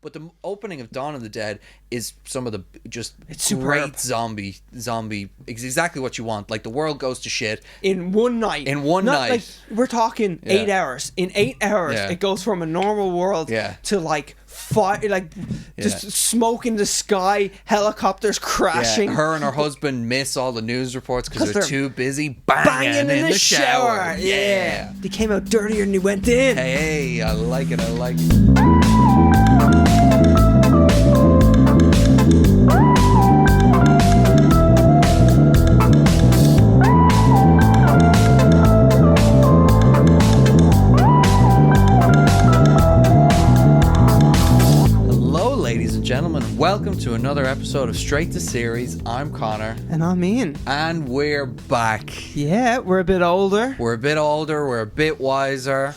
But the opening of Dawn of the Dead is some of the It's great superb. zombie. It's exactly what you want. Like the world goes to shit. In one night. Not Like, night. we're talking 8 hours. In 8 hours, Yeah. it goes from a normal world to like fire, like just smoke in the sky, helicopters crashing. Yeah, her and her husband miss all the news reports because they're too busy banging in the shower. Yeah. They came out dirtier than they went in. Hey, I like it. I like it. Gentlemen, welcome to another episode of Straight to Series. I'm Connor. And I'm Ian. And we're back. Yeah, we're a bit older. We're a bit wiser.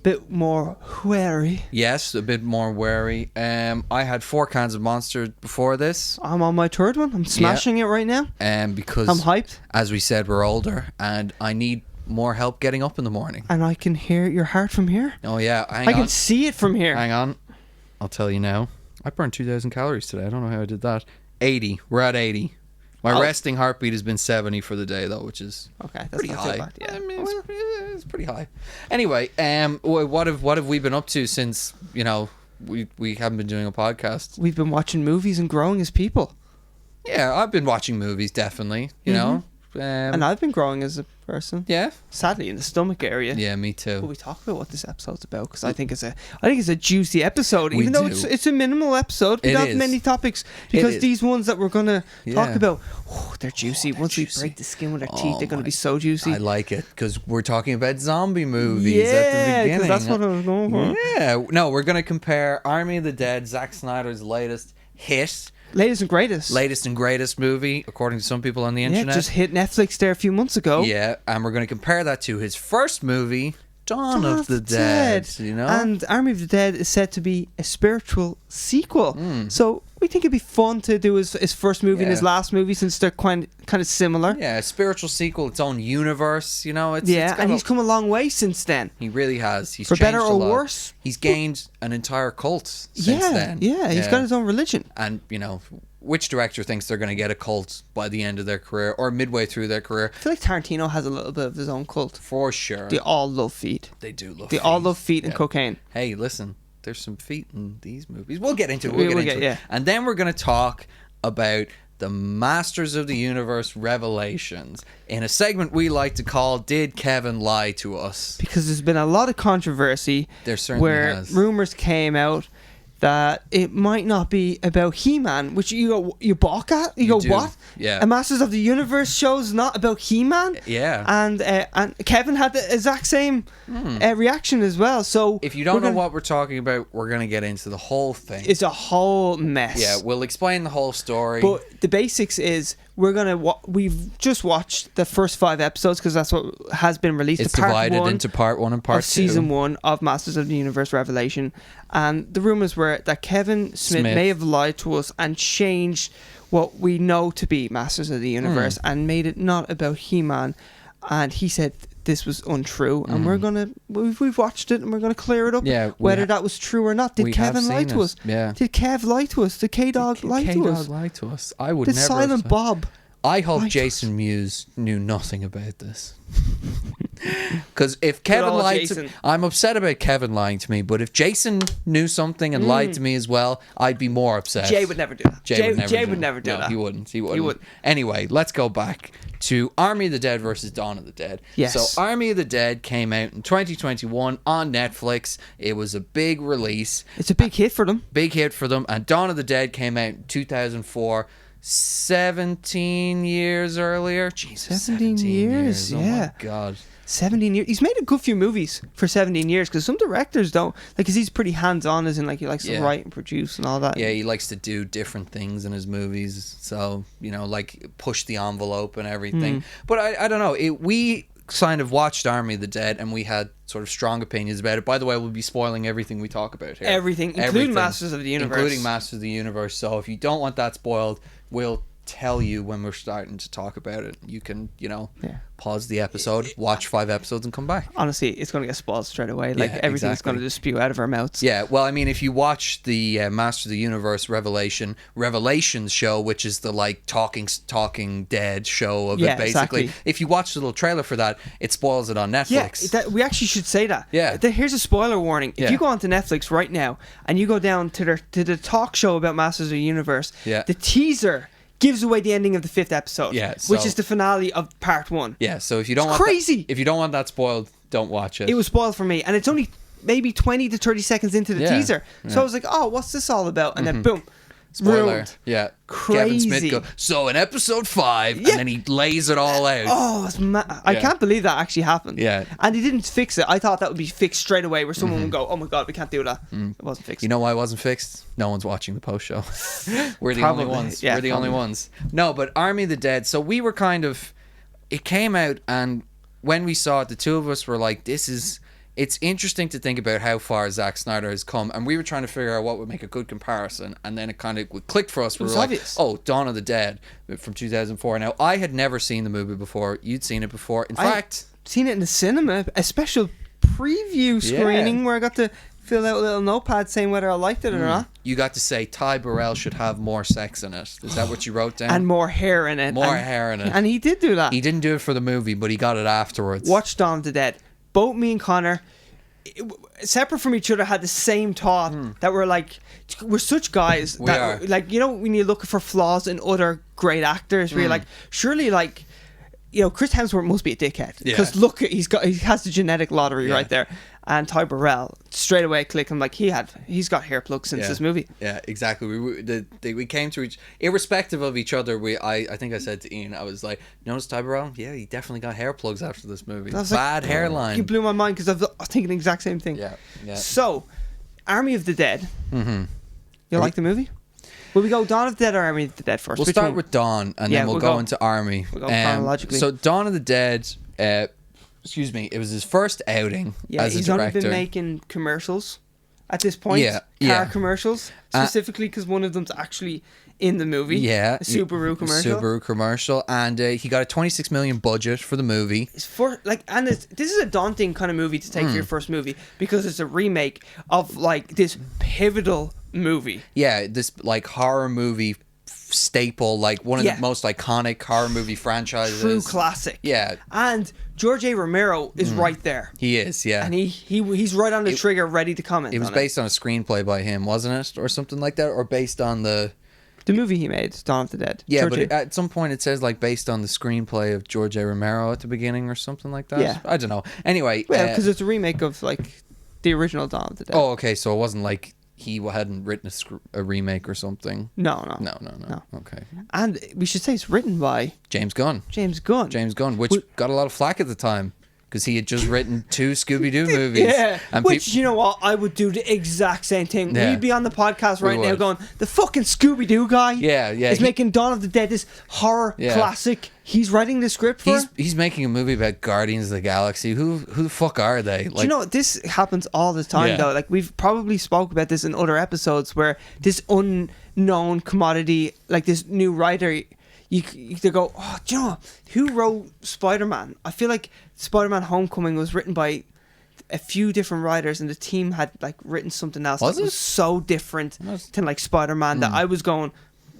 Bit more wary. Yes, a bit more wary. I had 4 cans of Monster before this. I'm on my third one. I'm smashing it right now. Because I'm hyped. As we said, we're older and I need more help getting up in the morning. And I can hear your heart from here. Oh yeah, I can see it from here. Hang on. I'll tell you now. I burned 2,000 calories today. I don't know how I did that. 80. We're at 80. My resting heartbeat has been 70 for the day, though, which is that's pretty not high. too bad. Yeah. I mean, it's pretty high. Anyway, what have we been up to since we haven't been doing a podcast? We've been watching movies and growing as people. Yeah, I've been watching movies, definitely. You know, and I've been growing as a person. Yeah, sadly in the stomach area. Yeah, me too. But we talk about what this episode's about because I think it's a juicy episode, even though it's a minimal episode. We don't have many topics because these ones that we're gonna talk about, they're juicy. Once we break the skin with our teeth, they're gonna be so juicy. I like it because we're talking about zombie movies at the beginning. That's what I was going for. Yeah, no, we're gonna compare Army of the Dead, Zack Snyder's latest hit. Latest and greatest movie, according to some people on the internet. Yeah, just hit Netflix there a few months ago. Yeah, and we're going to compare that to his first movie, Dawn of the Dead. You know, and Army of the Dead is said to be a spiritual sequel. So we think it'd be fun to do his first movie and his last movie since they're kind of similar. Yeah, a spiritual sequel, its own universe. You know, and he's come a long way since then. He really has. He's for changed better or a lot. Worse. He's gained an entire cult since then. Yeah, he's got his own religion. And which director thinks they're going to get a cult by the end of their career or midway through their career? I feel like Tarantino has a little bit of his own cult. For sure. They all love feet. They do love feet. They all love feet and cocaine. Hey, listen, there's some feet in these movies. We'll get into it. We'll get into it. And then we're going to talk about the Masters of the Universe revelations in a segment we like to call Did Kevin Lie to Us? Because there's been a lot of controversy there certainly has. Rumors came out that it might not be about He-Man, which you balk at. You go, what? Yeah. A Masters of the Universe show's not about He-Man? Yeah. And Kevin had the exact same reaction as well. So if you don't know what we're talking about, we're going to get into the whole thing. It's a whole mess. Yeah, we'll explain the whole story. But the basics is we've just watched the first 5 episodes because that's what has been released. It's divided into part 1 and part 2. Season 1 of Masters of the Universe Revelation. And the rumors were that Kevin Smith may have lied to us and changed what we know to be Masters of the Universe and made it not about He-Man. And he said this was untrue. And we've watched it and we're gonna clear it up. Yeah, whether that was true or not. Did Kevin lie to us? Yeah. Did Kev lie to us? Did K-Dog lie to us? K-Dog lie to us? I would Did never. Silent Bob? I hope Jason Mewes knew nothing about this. Because if Kevin lied to me, I'm upset about Kevin lying to me, but if Jason knew something and lied to me as well, I'd be more upset. Jay would never do that. Jay would never do that. He wouldn't. Anyway, let's go back to Army of the Dead versus Dawn of the Dead. Yes. So Army of the Dead came out in 2021 on Netflix. It was a big release. It's a big hit for them. And Dawn of the Dead came out in 2004. 17 years earlier. Jesus, 17 years. Oh my God. 17 years. He's made a good few movies for 17 years because some directors don't, like, because he's pretty hands-on, as in, like, he likes to write and produce and all that. Yeah, he likes to do different things in his movies, so, like, push the envelope and everything. But I don't know, we kind of watched Army of the Dead and we had sort of strong opinions about it. By the way, we'll be spoiling everything we talk about here. Everything. Including Masters of the Universe. So if you don't want that spoiled, we'll tell you when we're starting to talk about it. You can, Yeah. pause the episode, watch 5 episodes, and come back. Honestly, it's going to get spoiled straight away. Like, Yeah, everything's exactly. going to just spew out of our mouths. Yeah, well, I mean, if you watch the Master of the Universe Revelations show, which is the like talking dead show of Yeah, it, basically. exactly. If you watch the little trailer for that, it spoils it on Netflix. Yeah, we actually should say that. Yeah. Here's a spoiler warning. If Yeah. you go onto Netflix right now and you go down to the talk show about Masters of the Universe, Yeah. the teaser gives away the ending of the 5th episode, Yeah, which so- is the finale of part 1. Yeah, so if you don't It's want crazy. if you don't want that spoiled, don't watch it. It was spoiled for me, and it's only maybe 20 to 30 seconds into the Yeah, teaser. So yeah. I was like, oh, what's this all about? And then boom. Spoiler. Ruined. Yeah. Crazy. Kevin Smith goes, so in episode 5, Yeah. and then he lays it all out. Oh, it's I Yeah. can't believe that actually happened. Yeah. And they didn't fix it. I thought that would be fixed straight away, where someone would go, oh my God, we can't do that. It wasn't fixed. You know why it wasn't fixed? No one's watching the post show. We're the Probably. only ones. Yeah, We're the only probably. ones. No, but Army of the Dead. So we were it came out, and when we saw it, the two of us were like, it's interesting to think about how far Zack Snyder has come, and we were trying to figure out what would make a good comparison, and then it kind of clicked for us. We was were obvious. like, oh, Dawn of the Dead from 2004. Now, I had never seen the movie before. You'd seen it before. In fact... seen it in the cinema, a special preview Yeah. screening where I got to fill out a little notepad saying whether I liked it or not. You got to say Ty Burrell should have more sex in it. Is that what you wrote down? And more hair in it. More and, hair in it. And he did do that. He didn't do it for the movie, but he got it afterwards. Watch Dawn of the Dead. Both me and Connor, separate from each other, had the same thought that we're such guys We that are. like, when you're looking for flaws in other great actors, where you're like, surely like, Chris Hemsworth must be a dickhead Yeah. because look, he has the genetic lottery Yeah. right there. And Ty Burrell, straight away click. I'm like, he's got hair plugs since Yeah. this movie. Yeah, exactly. We came to irrespective of each other. I think I said to Ian, I was like, notice Ty Burrell? Yeah, he definitely got hair plugs after this movie. I was Bad like, hairline. You blew my mind because I was thinking the exact same thing. Yeah, yeah. So, Army of the Dead. Mm-hmm. You like the movie? Will we go Dawn of the Dead or Army of the Dead first? We'll Which start one? with Dawn, and Yeah, then we'll go into Army. We'll go chronologically. So Dawn of the Dead, excuse me, it was his first outing Yeah, as a he's only director. been making commercials at this point. Yeah, Car yeah. commercials, specifically because one of them's actually in the movie. Yeah, a Subaru commercial. Subaru commercial, and he got a 26 million budget for the movie. It's this is a daunting kind of movie to take for your first movie because it's a remake of like this pivotal movie. Yeah, this like horror movie staple, like one of Yeah. the most iconic horror movie franchises. True classic. Yeah, And George A. Romero is right there. he is. Yeah, And he's right on the trigger, ready to comment. it was on based on a screenplay by him, wasn't it, or something like that, or based on the. the movie he made, Dawn of the Dead. Yeah, George but A. at some point it says like based on the screenplay of George A. Romero at the beginning or something like that. Yeah. I don't know. Anyway, Well, because it's a remake of like the original Dawn of the Dead. oh, okay, so it wasn't like he hadn't written a remake or something. No. No. Okay, And we should say it's written by James Gunn. James Gunn. James Gunn, which got a lot of flack at the time because he had just written 2 Scooby-Doo movies. Yeah, and which, you know what, I would do the exact same thing. Yeah. We'd be on the podcast right We now would. going, the fucking Scooby-Doo guy Yeah, is making Dawn of the Dead this horror Yeah. classic. He's writing the script for. he's making a movie about Guardians of the Galaxy. Who the fuck are they? Like, Do you know, this happens all the time, Yeah. though. Like, we've probably spoke about this in other episodes where this unknown commodity, like this new writer, you go, oh, do you know who wrote Spider-Man? I feel like Spider-Man Homecoming was written by a few different writers, and the team had like written something else Was that it? was so different to like Spider-Man that I was going,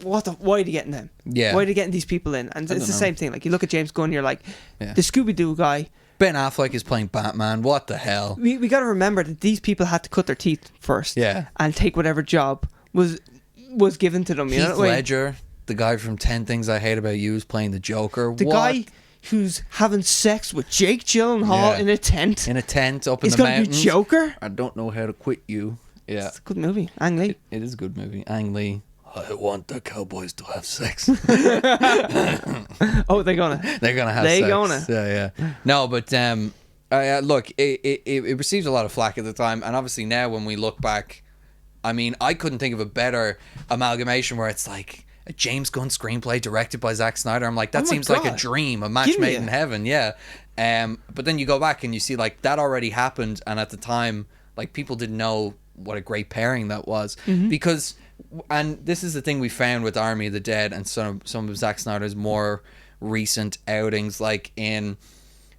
why are they getting them? Yeah. Why are they getting these people in? And it's the don't know. same thing. Like, you look at James Gunn, you're like, Yeah. the Scooby-Doo guy. Ben Affleck is playing Batman. What the hell? We got to remember that these people had to cut their teeth first, Yeah. and take whatever job was given to them. You know Heath what I mean? Ledger, the guy from 10 Things I Hate About You, is playing the Joker. The What? guy who's having sex with Jake Gyllenhaal Yeah. in a tent in a tent up in is the going to be mountains. Joker. I don't know how to quit you. Yeah, It's a good movie. Ang Lee. it is a good movie. Ang Lee. I want the cowboys to have sex. Oh, they're gonna. They're gonna have They sex. gonna. Yeah. No, but look, it received a lot of flack at the time, and obviously now when we look back, I mean, I couldn't think of a better amalgamation where it's like a James Gunn screenplay directed by Zack Snyder. I'm like, that Oh my seems like a God. dream, a match Give me made it. in heaven. Yeah. But then you go back and you see like that already happened, and at the time, like people didn't know what a great pairing that was Mm-hmm. because and this is the thing we found with Army of the Dead and some of Zack Snyder's more recent outings, like in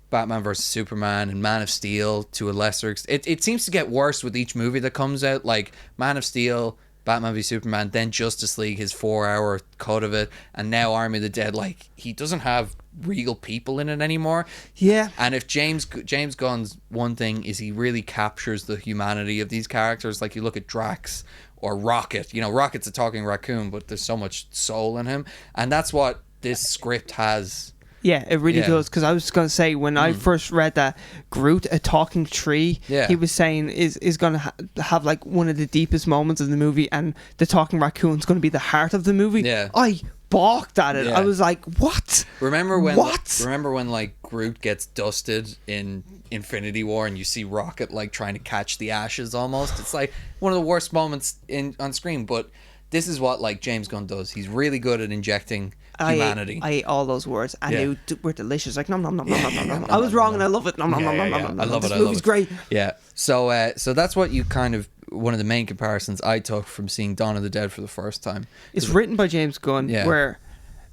Batman vs Superman and Man of Steel to a lesser extent. It seems to get worse with each movie that comes out. Like Man of Steel, Batman v Superman, then Justice League, his 4-hour cut of it, and now Army of the Dead. Like, he doesn't have real people in it anymore. Yeah. And if James Gunn's one thing is he really captures the humanity of these characters. Like, you look at Drax or Rocket. You know, Rocket's a talking raccoon, but there's so much soul in him, and that's what this script has. Yeah, it really does. Because I was going to say, when I first read that Groot, a talking tree, he was saying is going to have like one of the deepest moments of the movie, and the talking raccoon's going to be the heart of the movie. Yeah. I balked at it. I was like, what? Remember when like Groot gets dusted in Infinity War and you see Rocket like trying to catch the ashes almost? It's like one of the worst moments on screen, but this is what like James Gunn does. He's really good at injecting humanity. I ate all those words and they were delicious. Like nom nom nom nom nom nom. I was wrong and I love it. Nom nom nom nom nom. I love it. This movie's great. Yeah. So that's what you kind of, one of the main comparisons I took from seeing Dawn of the Dead for the first time. It's written by James Gunn, where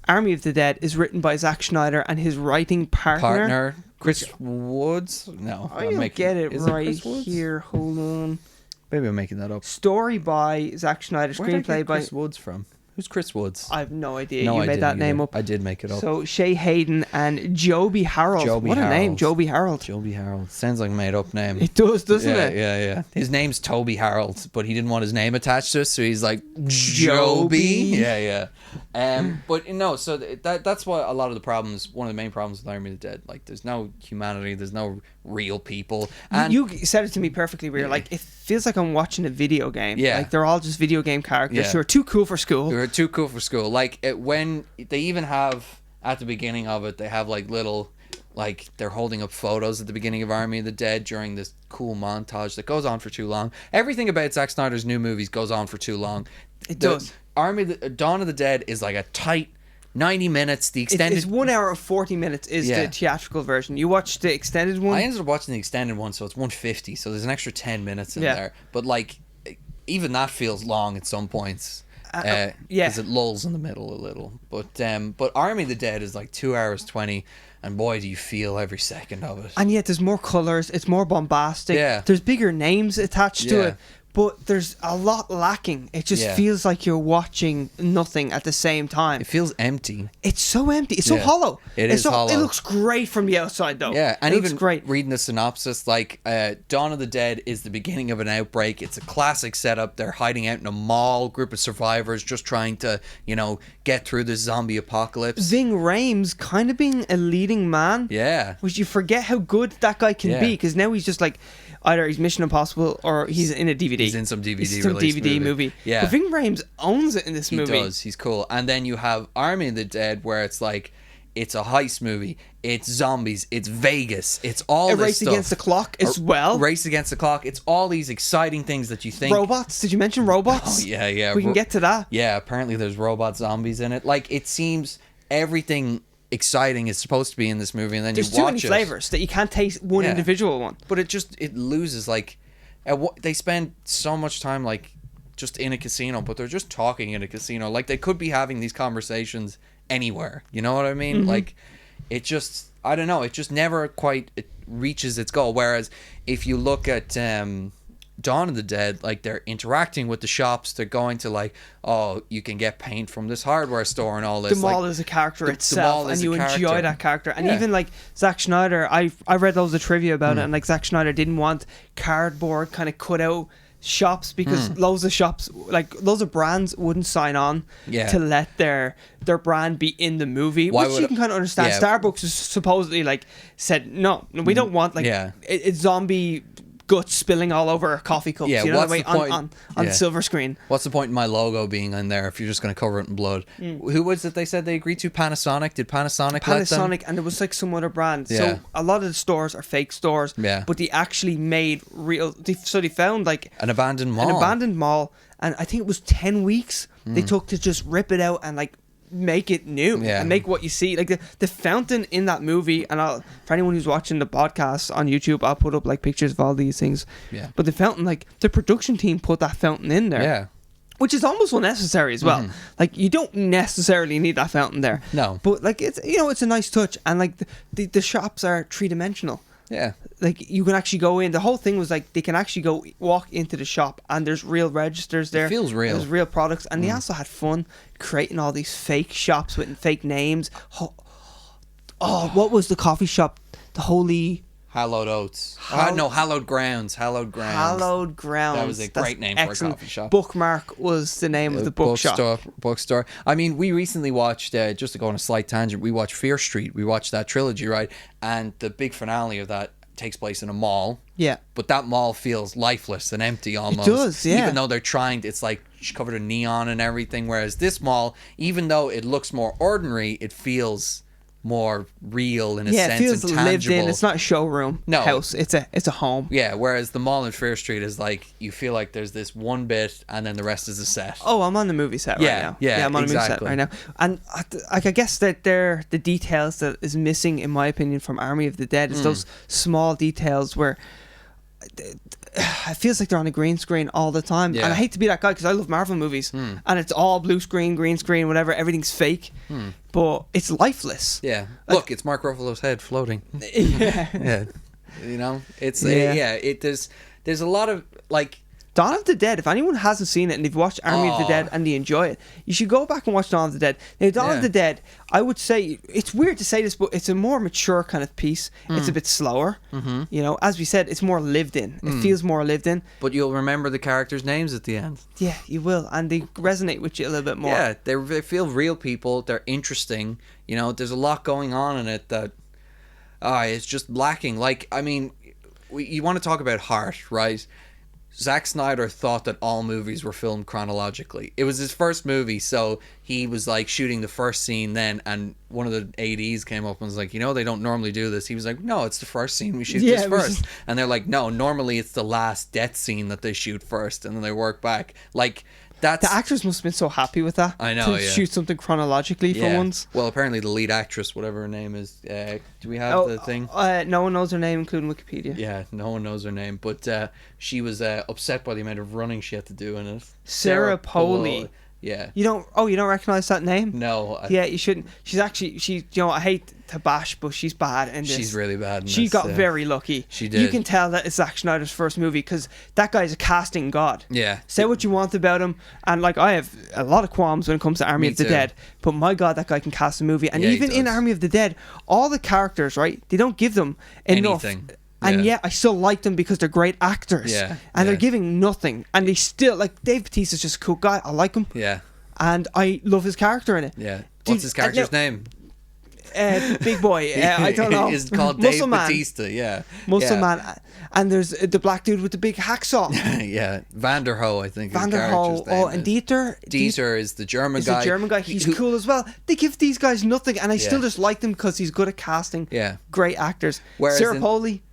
Army of the Dead is written by Zack Schneider and his writing partner Chris Woods. No, I don't get it right here. Hold on. Maybe I'm making that up. Story by Zack Schneider, screenplay by Chris Woods from. Who's Chris Woods? I have no idea. You made that name up. I did make it up. So Shay Hayden and Joby Harold. What a name, Joby Harold. Joby Harold. Sounds like a made up name. It does, doesn't it? Yeah. His name's Toby Harold, but he didn't want his name attached to it, so he's like Joby. Yeah. But no, so that's what a lot of the problems. One of the main problems with Army of the Dead. Like, there's no humanity. There's no real people. And you said it to me perfectly. Where like, it feels like I'm watching a video game. Yeah. Like, they're all just video game characters who are too cool for school. They're too cool for school. Like, when they even have at the beginning of it, they have like little, like, they're holding up photos at the beginning of Army of the Dead during this cool montage that goes on for too long. Everything about Zack Snyder's new movies goes on for too long. It does. Dawn of the Dead is like a tight 90 minutes. The extended... It's 1 hour and 40 minutes is the theatrical version. You watched the extended one? I ended up watching the extended one, so it's 150, so there's an extra 10 minutes in there. But like, even that feels long at some points. Because it lulls in the middle a little. But Army of the Dead is like 2 hours 20, and boy, do you feel every second of it. And yet there's more colours, it's more bombastic. Yeah. There's bigger names attached to it. But there's a lot lacking. It just feels like you're watching nothing at the same time. It feels empty. It's so empty. It's so hollow. It's hollow. It looks great from the outside, though. Yeah, and it even looks great. Reading the synopsis, like, Dawn of the Dead is the beginning of an outbreak. It's a classic setup. They're hiding out in a mall, group of survivors just trying to, get through this zombie apocalypse. Ving Rhames kind of being a leading man. Yeah. Which you forget how good that guy can be, because now he's just like, either he's Mission Impossible or he's in a DVD. He's in some DVD movie. Yeah. But Ving Rhames owns it in this movie. He does. He's cool. And then you have Army of the Dead, where it's like, it's a heist movie. It's zombies. It's Vegas. It's all this Race stuff. Against the Clock as well. Race Against the Clock. It's all these exciting things that you think. Robots. Did you mention robots? Oh, yeah. We can get to that. Yeah, apparently there's robot zombies in it. Like, it seems everything exciting is supposed to be in this movie, and then there's you watch too many flavors that you can't taste one individual one. But it loses, like, they spend so much time like just in a casino, but they're just talking in a casino. Like, they could be having these conversations anywhere. You know what I mean? Mm-hmm. Like, it just, I don't know, it just never quite reaches its goal. Whereas if you look at Dawn of the Dead, like, they're interacting with the shops. They're going to, like, oh, you can get paint from this hardware store and all this. The mall is a character itself, and you enjoy that character. And even like Zack Schneider, I read loads of trivia about it, and like Zack Schneider didn't want cardboard kind of cut out shops because loads of shops, like loads of brands, wouldn't sign on to let their brand be in the movie. Which you can kind of understand. Starbucks is supposedly like said no, we don't want like it's zombie guts spilling all over our coffee cups, what's the point? on the silver screen. What's the point in my logo being in there if you're just going to cover it in blood? Who was it they said they agreed to? Panasonic? Did Panasonic let them? And there was like some other brand. So a lot of the stores are fake stores, but they actually made real. So they found like an abandoned mall, and I think it was 10 weeks they took to just rip it out and like make it new and make what you see. Like the fountain in that movie, and for anyone who's watching the podcast on YouTube, I'll put up like pictures of all these things. But the fountain, like the production team put that fountain in there. which is almost unnecessary as well. Like, you don't necessarily need that fountain there. No. But like, it's, you know, it's a nice touch, and like the shops are 3-dimensional. Yeah. Like, you can actually go in. The whole thing was like, they can actually go walk into the shop and there's real registers there. It feels real. There's real products, and they also had fun creating all these fake shops with fake names. Oh, what was the coffee shop? The Holy... Hallowed Oats. No, Hallowed Grounds. Hallowed Grounds. Hallowed Grounds. That was a great name for a coffee shop. Bookmark was the name of the bookshop. Bookstore. I mean, we recently watched, just to go on a slight tangent, we watched Fear Street. We watched that trilogy, right? And the big finale of that takes place in a mall. Yeah. But that mall feels lifeless and empty almost. It does, yeah. Even though they're trying, it's like covered in neon and everything. Whereas this mall, even though it looks more ordinary, it feels more real in a sense, it feels and tangible. lived in. It's not a showroom house. It's a home. Yeah, whereas the mall in Fair Street is like, you feel like there's this one bit and then the rest is a set. Oh, I'm on the movie set right now. Yeah, I'm on exactly. a movie set right now. And I guess that they're the details that is missing, in my opinion, from Army of the Dead is those small details where it feels like they're on a green screen all the time. Yeah. And I hate to be that guy because I love Marvel movies and it's all blue screen, green screen, whatever. Everything's fake, but it's lifeless. Yeah. Look, it's Mark Ruffalo's head floating. Yeah. Yeah. You know, it's there's a lot of like Dawn of the Dead. If anyone hasn't seen it and they've watched Army of the Dead and they enjoy it, you should go back and watch Dawn of the Dead. Now, Dawn of the Dead, I would say, it's weird to say this, but it's a more mature kind of piece. It's a bit slower. You know, as we said, it's more lived in. It feels more lived in. But you'll remember the characters' names at the end. Yeah, you will, and they resonate with you a little bit more. Yeah, they feel real people. They're interesting. You know, there's a lot going on in it that it's just lacking. Like, I mean, you want to talk about heart, right? Zack Snyder thought that all movies were filmed chronologically. It was his first movie, so he was like shooting the first scene then, and one of the ADs came up and was like, you know, they don't normally do this. He was like, no, it's the first scene, we shoot this first. And they're like, no, normally it's the last death scene that they shoot first, and then they work back. Like, that's... The actors must have been so happy with that. I know, to shoot something chronologically for once. Well, apparently the lead actress, whatever her name is, do we have the thing? No one knows her name, including Wikipedia. Yeah, no one knows her name, but she was upset by the amount of running she had to do in it. Sarah Polley. Yeah. You don't recognize that name? No. Yeah, you shouldn't. She's actually, you know, I hate to bash, but she's bad in this. She's really bad in this. She got very lucky. She did. You can tell that it's Zack Snyder's first movie because that guy's a casting god. Yeah. Say what you want about him, and like, I have a lot of qualms when it comes to Army of the Dead, but my god, that guy can cast a movie. And even in Army of the Dead, all the characters, right, they don't give them enough. Anything. And yet I still like them because they're great actors. Yeah. And they're giving nothing. And they still, like, Dave Bautista's just a cool guy. I like him. Yeah. And I love his character in it. Yeah. What's his character's name? Big boy. I don't know. It's called Dave Bautista. Yeah. Muscle Man. And there's the black dude with the big hacksaw. Yeah. Vanderho, I think. Vanderho. Oh, and Dieter. Dieter is the German guy. The German guy. He's cool as well. They give these guys nothing, and I still just like them because he's good at casting. Yeah. Great actors. Whereas Sarah Polley.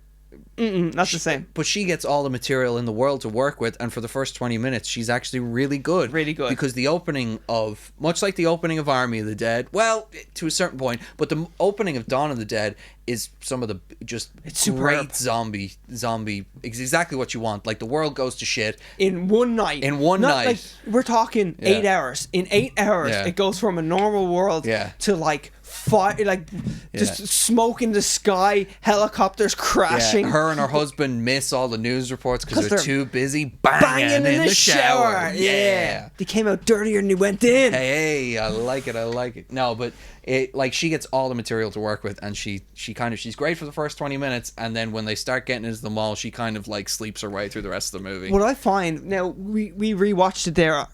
Not the same. But she gets all the material in the world to work with, and for the first 20 minutes, she's actually really good. Really good. Because the opening of, much like the opening of Army of the Dead, well, to a certain point, but the opening of Dawn of the Dead is some of the just great zombie. It's exactly what you want. Like, the world goes to shit. In one night. Like, we're talking 8 hours. In 8 hours, it goes from a normal world to like fire, like just smoke in the sky, helicopters crashing. Yeah. Her and her husband miss all the news reports because they're too busy banging in the shower. Yeah. They came out dirtier than they went in. Hey, I like it. No, but like, she gets all the material to work with, and she's great for the first 20 minutes, and then when they start getting into the mall, she kind of like sleeps her way through the rest of the movie. What I find now, we rewatched it there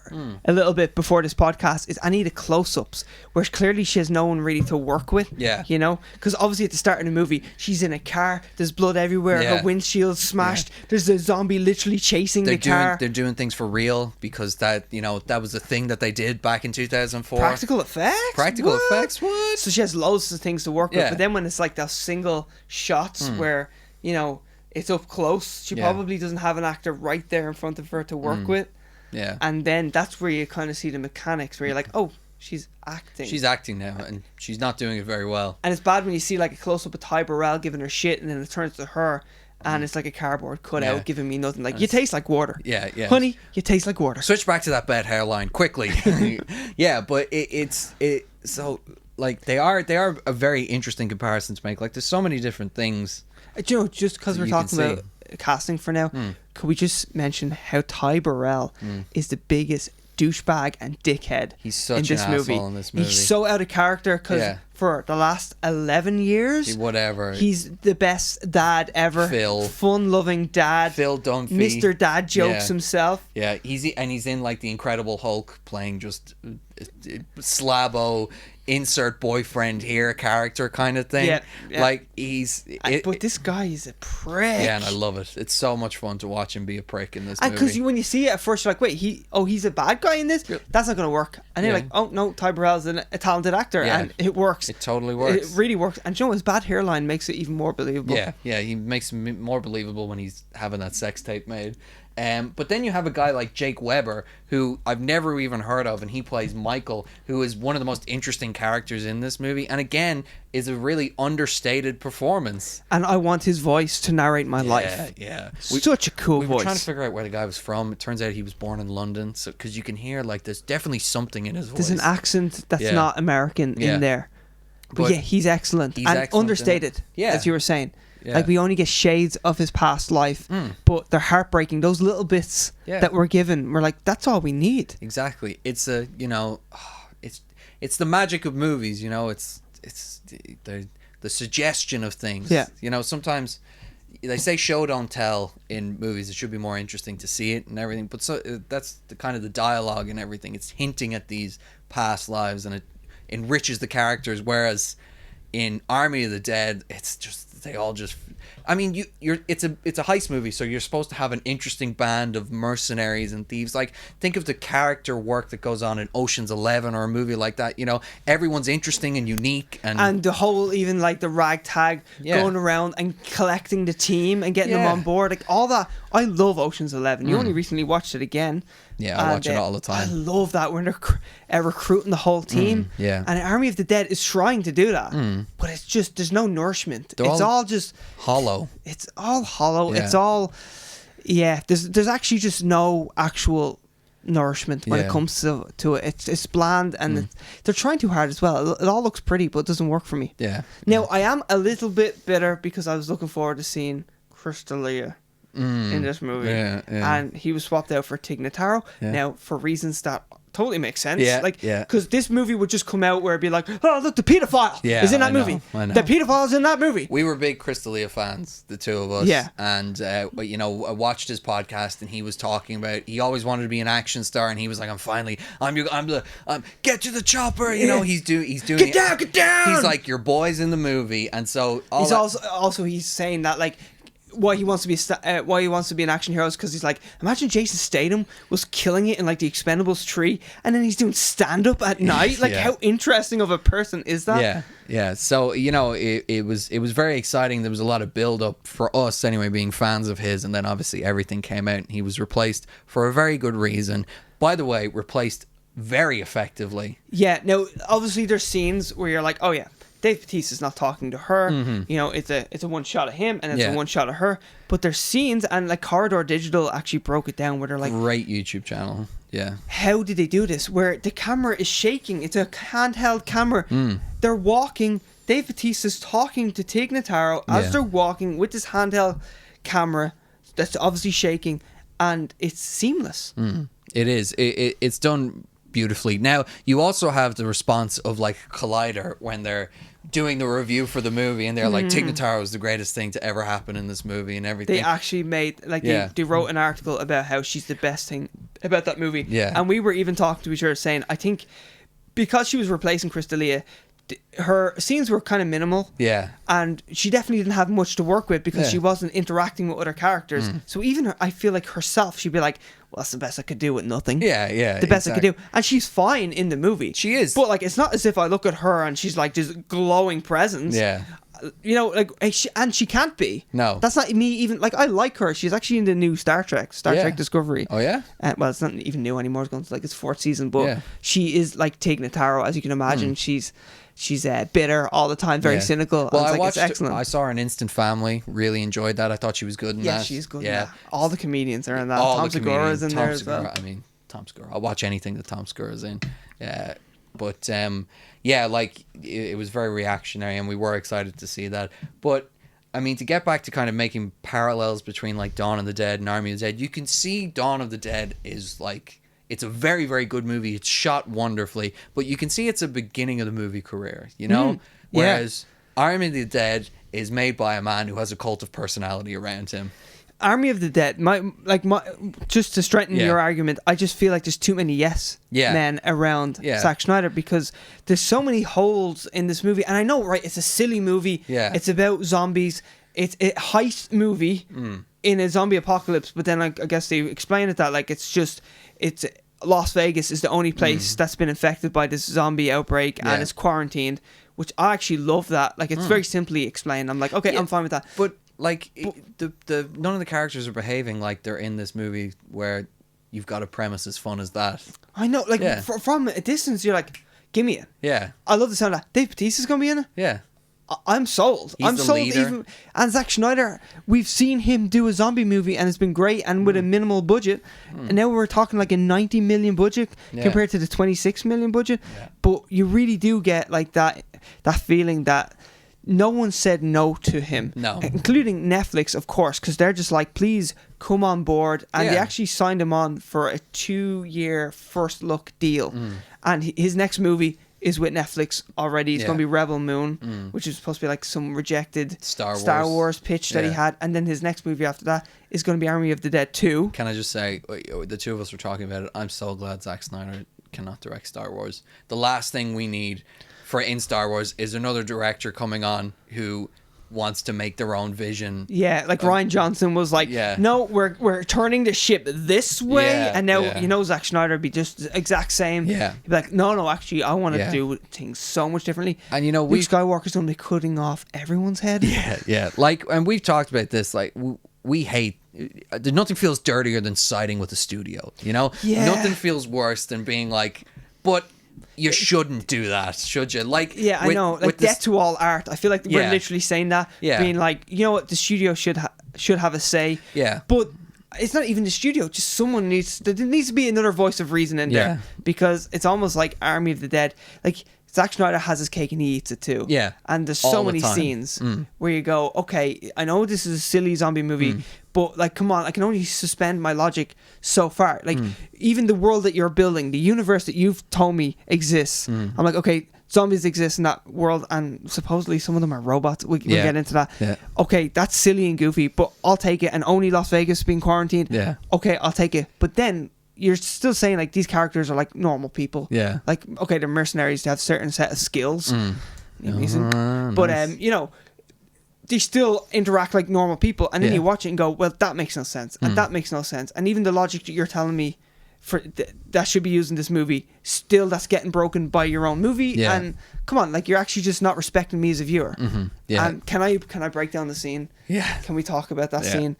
a little bit before this podcast, is I need a close-ups where clearly she has no one really to work with. Yeah. You know, because obviously at the start of the movie, she's in a car, there's blood everywhere, her windshield's smashed, there's a zombie literally chasing the car. They're doing things for real because that was a thing that they did back in 2004. Practical effects. What? So she has loads of things to work with, but then when it's like those single shots where, you know, it's up close, she probably doesn't have an actor right there in front of her to work with. Yeah. And then that's where you kind of see the mechanics where you're like, oh, she's acting. She's acting now, and she's not doing it very well. And it's bad when you see like a close up of Ty Burrell giving her shit, and then it turns to her, and it's like a cardboard cutout Yeah. giving me nothing. Like, you taste like water. Yeah, yeah. Honey, you taste like water. Switch back to that bad hairline quickly. Yeah, but it's so like they are a very interesting comparison to make. Like, there's so many different things. Do you know, just because we're You talking can about casting for now, could we just mention how Ty Burrell is the biggest douchebag and dickhead He's such in this an movie. asshole in this movie. He's so out of character because Yeah. for the last 11 years, Whatever. he's the best dad ever. Slapphil. Fun-loving dad. Phil Dunphy. Mr. Dad jokes Yeah. himself. Yeah, he's in like the Incredible Hulk playing just slabbo insert boyfriend here character kind of thing. Yeah, yeah. Like he's. But this guy is a prick. Yeah, and I love it. It's so much fun to watch him be a prick in this And movie. because when you see it at first, you're like, wait, he's a bad guy in this? That's not going to work. And you're Yeah. like, oh, no, Ty Burrell's a talented actor. Yeah. And it works. It totally works. It really works. And you know, his bad hairline makes it even more believable. Yeah, he makes him more believable when he's having that sex tape made. But then you have a guy like Jake Weber, who I've never even heard of, and he plays Michael, who is one of the most interesting characters in this movie, and again, is a really understated performance. And I want his voice to narrate my life. Yeah. Such a cool We voice. were trying to figure out where the guy was from. It turns out he was born in London, so because you can hear like there's definitely something in his voice. There's an accent that's Yeah. not American Yeah. in there. But yeah, he's excellent. He's and excellent in it. understated, Yeah. as you were saying. Yeah. Like, we only get shades of his past life, but they're heartbreaking. Those little bits that we're given, we're like, that's all we need. Exactly. It's a it's the magic of movies. It's the suggestion of things. Yeah. Sometimes they say show don't tell in movies. It should be more interesting to see it and everything. But that's the kind of the dialogue and everything. It's hinting at these past lives and it enriches the characters. Whereas in Army of the Dead, it's just they all just. I mean, it's a heist movie, so you're supposed to have an interesting band of mercenaries and thieves. Like, think of the character work that goes on in Ocean's 11 or a movie like that. Everyone's interesting and unique, and the whole, even like the ragtag going around and collecting the team and getting them on board, like all that. I love Ocean's 11. You only recently watched it again. Yeah, I watch it all the time. I love that when they're recruiting the whole team. Yeah. And Army of the Dead is trying to do that, but it's just there's no nourishment. It's all just hollow. It's all hollow. Yeah. It's all There's actually just no actual nourishment when it comes to it. It's bland, and they're trying too hard as well. It all looks pretty, but it doesn't work for me. Yeah. Now I am a little bit bitter because I was looking forward to seeing Crystalia in this movie, and he was swapped out for Tig Notaro. Now, for reasons that totally make sense, because this movie would just come out where it'd be like, oh look, the pedophile is in that movie. I know. The pedophile is in that movie. We were big Crystalia fans, the two of us. Yeah. And I watched his podcast, and he was talking about he always wanted to be an action star, and he was like, get to the chopper. He's doing Get down. He's like, your boy's in the movie, and so He's also he's saying that like. Why he wants to be an action hero is because he's like, imagine Jason Statham was killing it in like the Expendables 3, and then he's doing stand up at night. Like, how interesting of a person is that? Yeah. So it was very exciting. There was a lot of build up for us anyway, being fans of his, and then obviously everything came out, and he was replaced for a very good reason. By the way, replaced very effectively. Yeah. Now, obviously, there's scenes where you're like, oh yeah, Dave Bautista's not talking to her. It's a one shot of him and it's a one shot of her. But there's scenes, and like Corridor Digital actually broke it down where they're like, great YouTube channel. Yeah. How did they do this? Where the camera is shaking. It's a handheld camera. They're walking. Dave Bautista's talking to Tig Notaro as they're walking with this handheld camera that's obviously shaking, and it's seamless. It is. It's done beautifully. Now, you also have the response of like Collider when they're doing the review for the movie, and they're like, Tig Notaro is the greatest thing to ever happen in this movie and everything. They actually made like they wrote an article about how she's the best thing about that movie. Yeah. And we were even talking to each other saying, I think because she was replacing Crystalia, her scenes were kind of minimal. Yeah. And she definitely didn't have much to work with because she wasn't interacting with other characters. So even her, I feel like herself, she'd be like, well, that's the best I could do with nothing. Yeah. The best I could do. And she's fine in the movie. She is. But like, it's not as if I look at her and she's like this glowing presence. Yeah. like, and she can't be. No. That's not me even, like, I like her. She's actually in the new Star Trek Discovery. Oh, yeah? Well, it's not even new anymore. It's going to, like, its 4th season, but she is, like, taking a tarot, as you can imagine. She's bitter all the time, very cynical. Well, I watched, it's excellent. I saw her in Instant Family. Really enjoyed that. I thought she was good in that. Yeah, she's good in that. All the comedians are in that. All Tom the Segura's comedians. in Tom there as well. Segura, I mean, Tom Segura. I'll watch anything that Tom Segura's in. But yeah, like, it was very reactionary, and we were excited to see that. But I mean, to get back to kind of making parallels between, like, Dawn of the Dead and Army of the Dead, you can see Dawn of the Dead is, like, it's a very, very good movie. It's shot wonderfully, but you can see it's a beginning of the movie career, you know? Whereas Army of the Dead is made by a man who has a cult of personality around him. Army of the Dead, just to strengthen your argument, I just feel like there's too many men around Zack Snyder, because there's so many holes in this movie. And I know, right, it's a silly movie. Yeah. It's about zombies. It's a heist movie in a zombie apocalypse. But then I guess they explain it that, like, it's Las Vegas is the only place that's been infected by this zombie outbreak and it's quarantined, which I actually love that. Like, it's very simply explained. I'm like, okay, I'm fine with that. But like, the none of the characters are behaving like they're in this movie where you've got a premise as fun as that. I know, like, from a distance, you're like, give me it. Yeah. I love the sound of that. Dave Bautista's going to be in it. Yeah. I'm sold. He's the leader. And Zack Snyder, we've seen him do a zombie movie and it's been great and with a minimal budget. And now we're talking like a 90 million budget compared to the 26 million budget. Yeah. But you really do get like that feeling that no one said no to him. No. Including Netflix, of course, because they're just like, please come on board. And they actually signed him on for a 2-year first look deal. And his next movie is with Netflix already. It's going to be Rebel Moon, which is supposed to be like some rejected Star Wars pitch that he had. And then his next movie after that is going to be Army of the Dead 2. Can I just say, the two of us were talking about it. I'm so glad Zack Snyder cannot direct Star Wars. The last thing we need in Star Wars is another director coming on who wants to make their own vision. Yeah, like Rian Johnson was like, no, we're turning the ship this way, and now you know Zack Snyder would be just the exact same. Yeah, he'd be like, no, actually, I want to do things so much differently. And you know, Luke Skywalker's going to be cutting off everyone's head. Yeah. Like, and we've talked about this. Like, we hate. Nothing feels dirtier than siding with the studio. You know, nothing feels worse than being like, but. You shouldn't do that, should you? Like, I know. Like, death to all art. I feel like we're literally saying that, being like, you know what, the studio should have a say. Yeah. But it's not even the studio. Just someone there needs to be another voice of reason in there, because it's almost like Army of the Dead. Like, Zack Snyder has his cake and he eats it too. Yeah. And there's so many scenes where you go, okay, I know this is a silly zombie movie, but like, come on, I can only suspend my logic so far. Like, even the world that you're building, the universe that you've told me exists, I'm like, okay, zombies exist in that world, and supposedly some of them are robots. We'll get into that. Yeah. Okay, that's silly and goofy, but I'll take it. And only Las Vegas being quarantined. Yeah. Okay, I'll take it. But then you're still saying like these characters are like normal people. Yeah. Like, okay, they're mercenaries. They have a certain set of skills. But you know, they still interact like normal people, and then you watch it and go, well, that makes no sense, and that makes no sense, and even the logic that you're telling me for that should be used in this movie, still that's getting broken by your own movie. And come on, like, you're actually just not respecting me as a viewer. And can I break down the scene? Can we talk about that scene?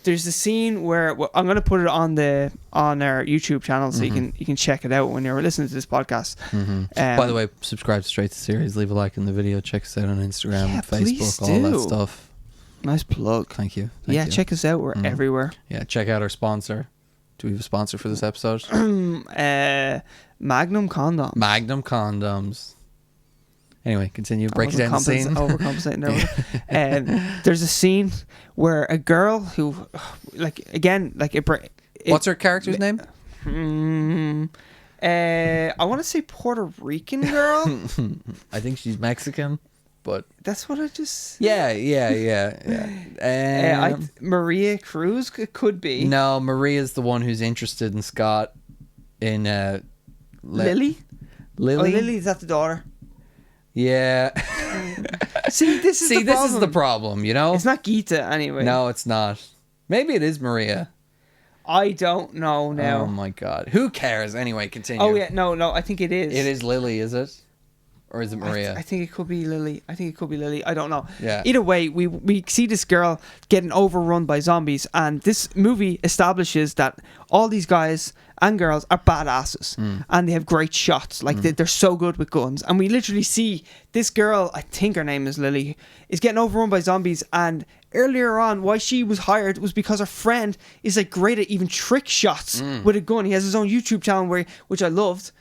There's a scene where I'm going to put it on our YouTube channel so you can check it out when you're listening to this podcast. By the way, subscribe to Straight to Series, leave a like in the video, check us out on Instagram, Facebook, all that stuff. Nice plug. Thank you. Check us out. We're everywhere. Yeah, check out our sponsor. Do we have a sponsor for this episode? Magnum Condoms. Magnum Condoms. Anyway, continue. Break down the scene. Overcompensating there. There's a scene where a girl who, what's her character's name? I want to say Puerto Rican girl. I think she's Mexican, but that's what I just. Yeah. Maria Cruz could be. No, Maria's the one who's interested in Scott. In Lily. Oh, Lily, is that the daughter? Yeah. This is the problem, you know? It's not Gita anyway. No, it's not. Maybe it is Maria. I don't know now. Oh my god. Who cares? Anyway, continue. Oh yeah, no, I think it is. It is Lily, is it? Or is it Maria? I think it could be Lily. I don't know. Yeah. Either way, we see this girl getting overrun by zombies, and this movie establishes that all these guys and girls are badasses, and they have great shots. Like they're so good with guns. And we literally see this girl, I think her name is Lily, is getting overrun by zombies. And earlier on, why she was hired was because her friend is like great at even trick shots with a gun. He has his own YouTube channel which I loved.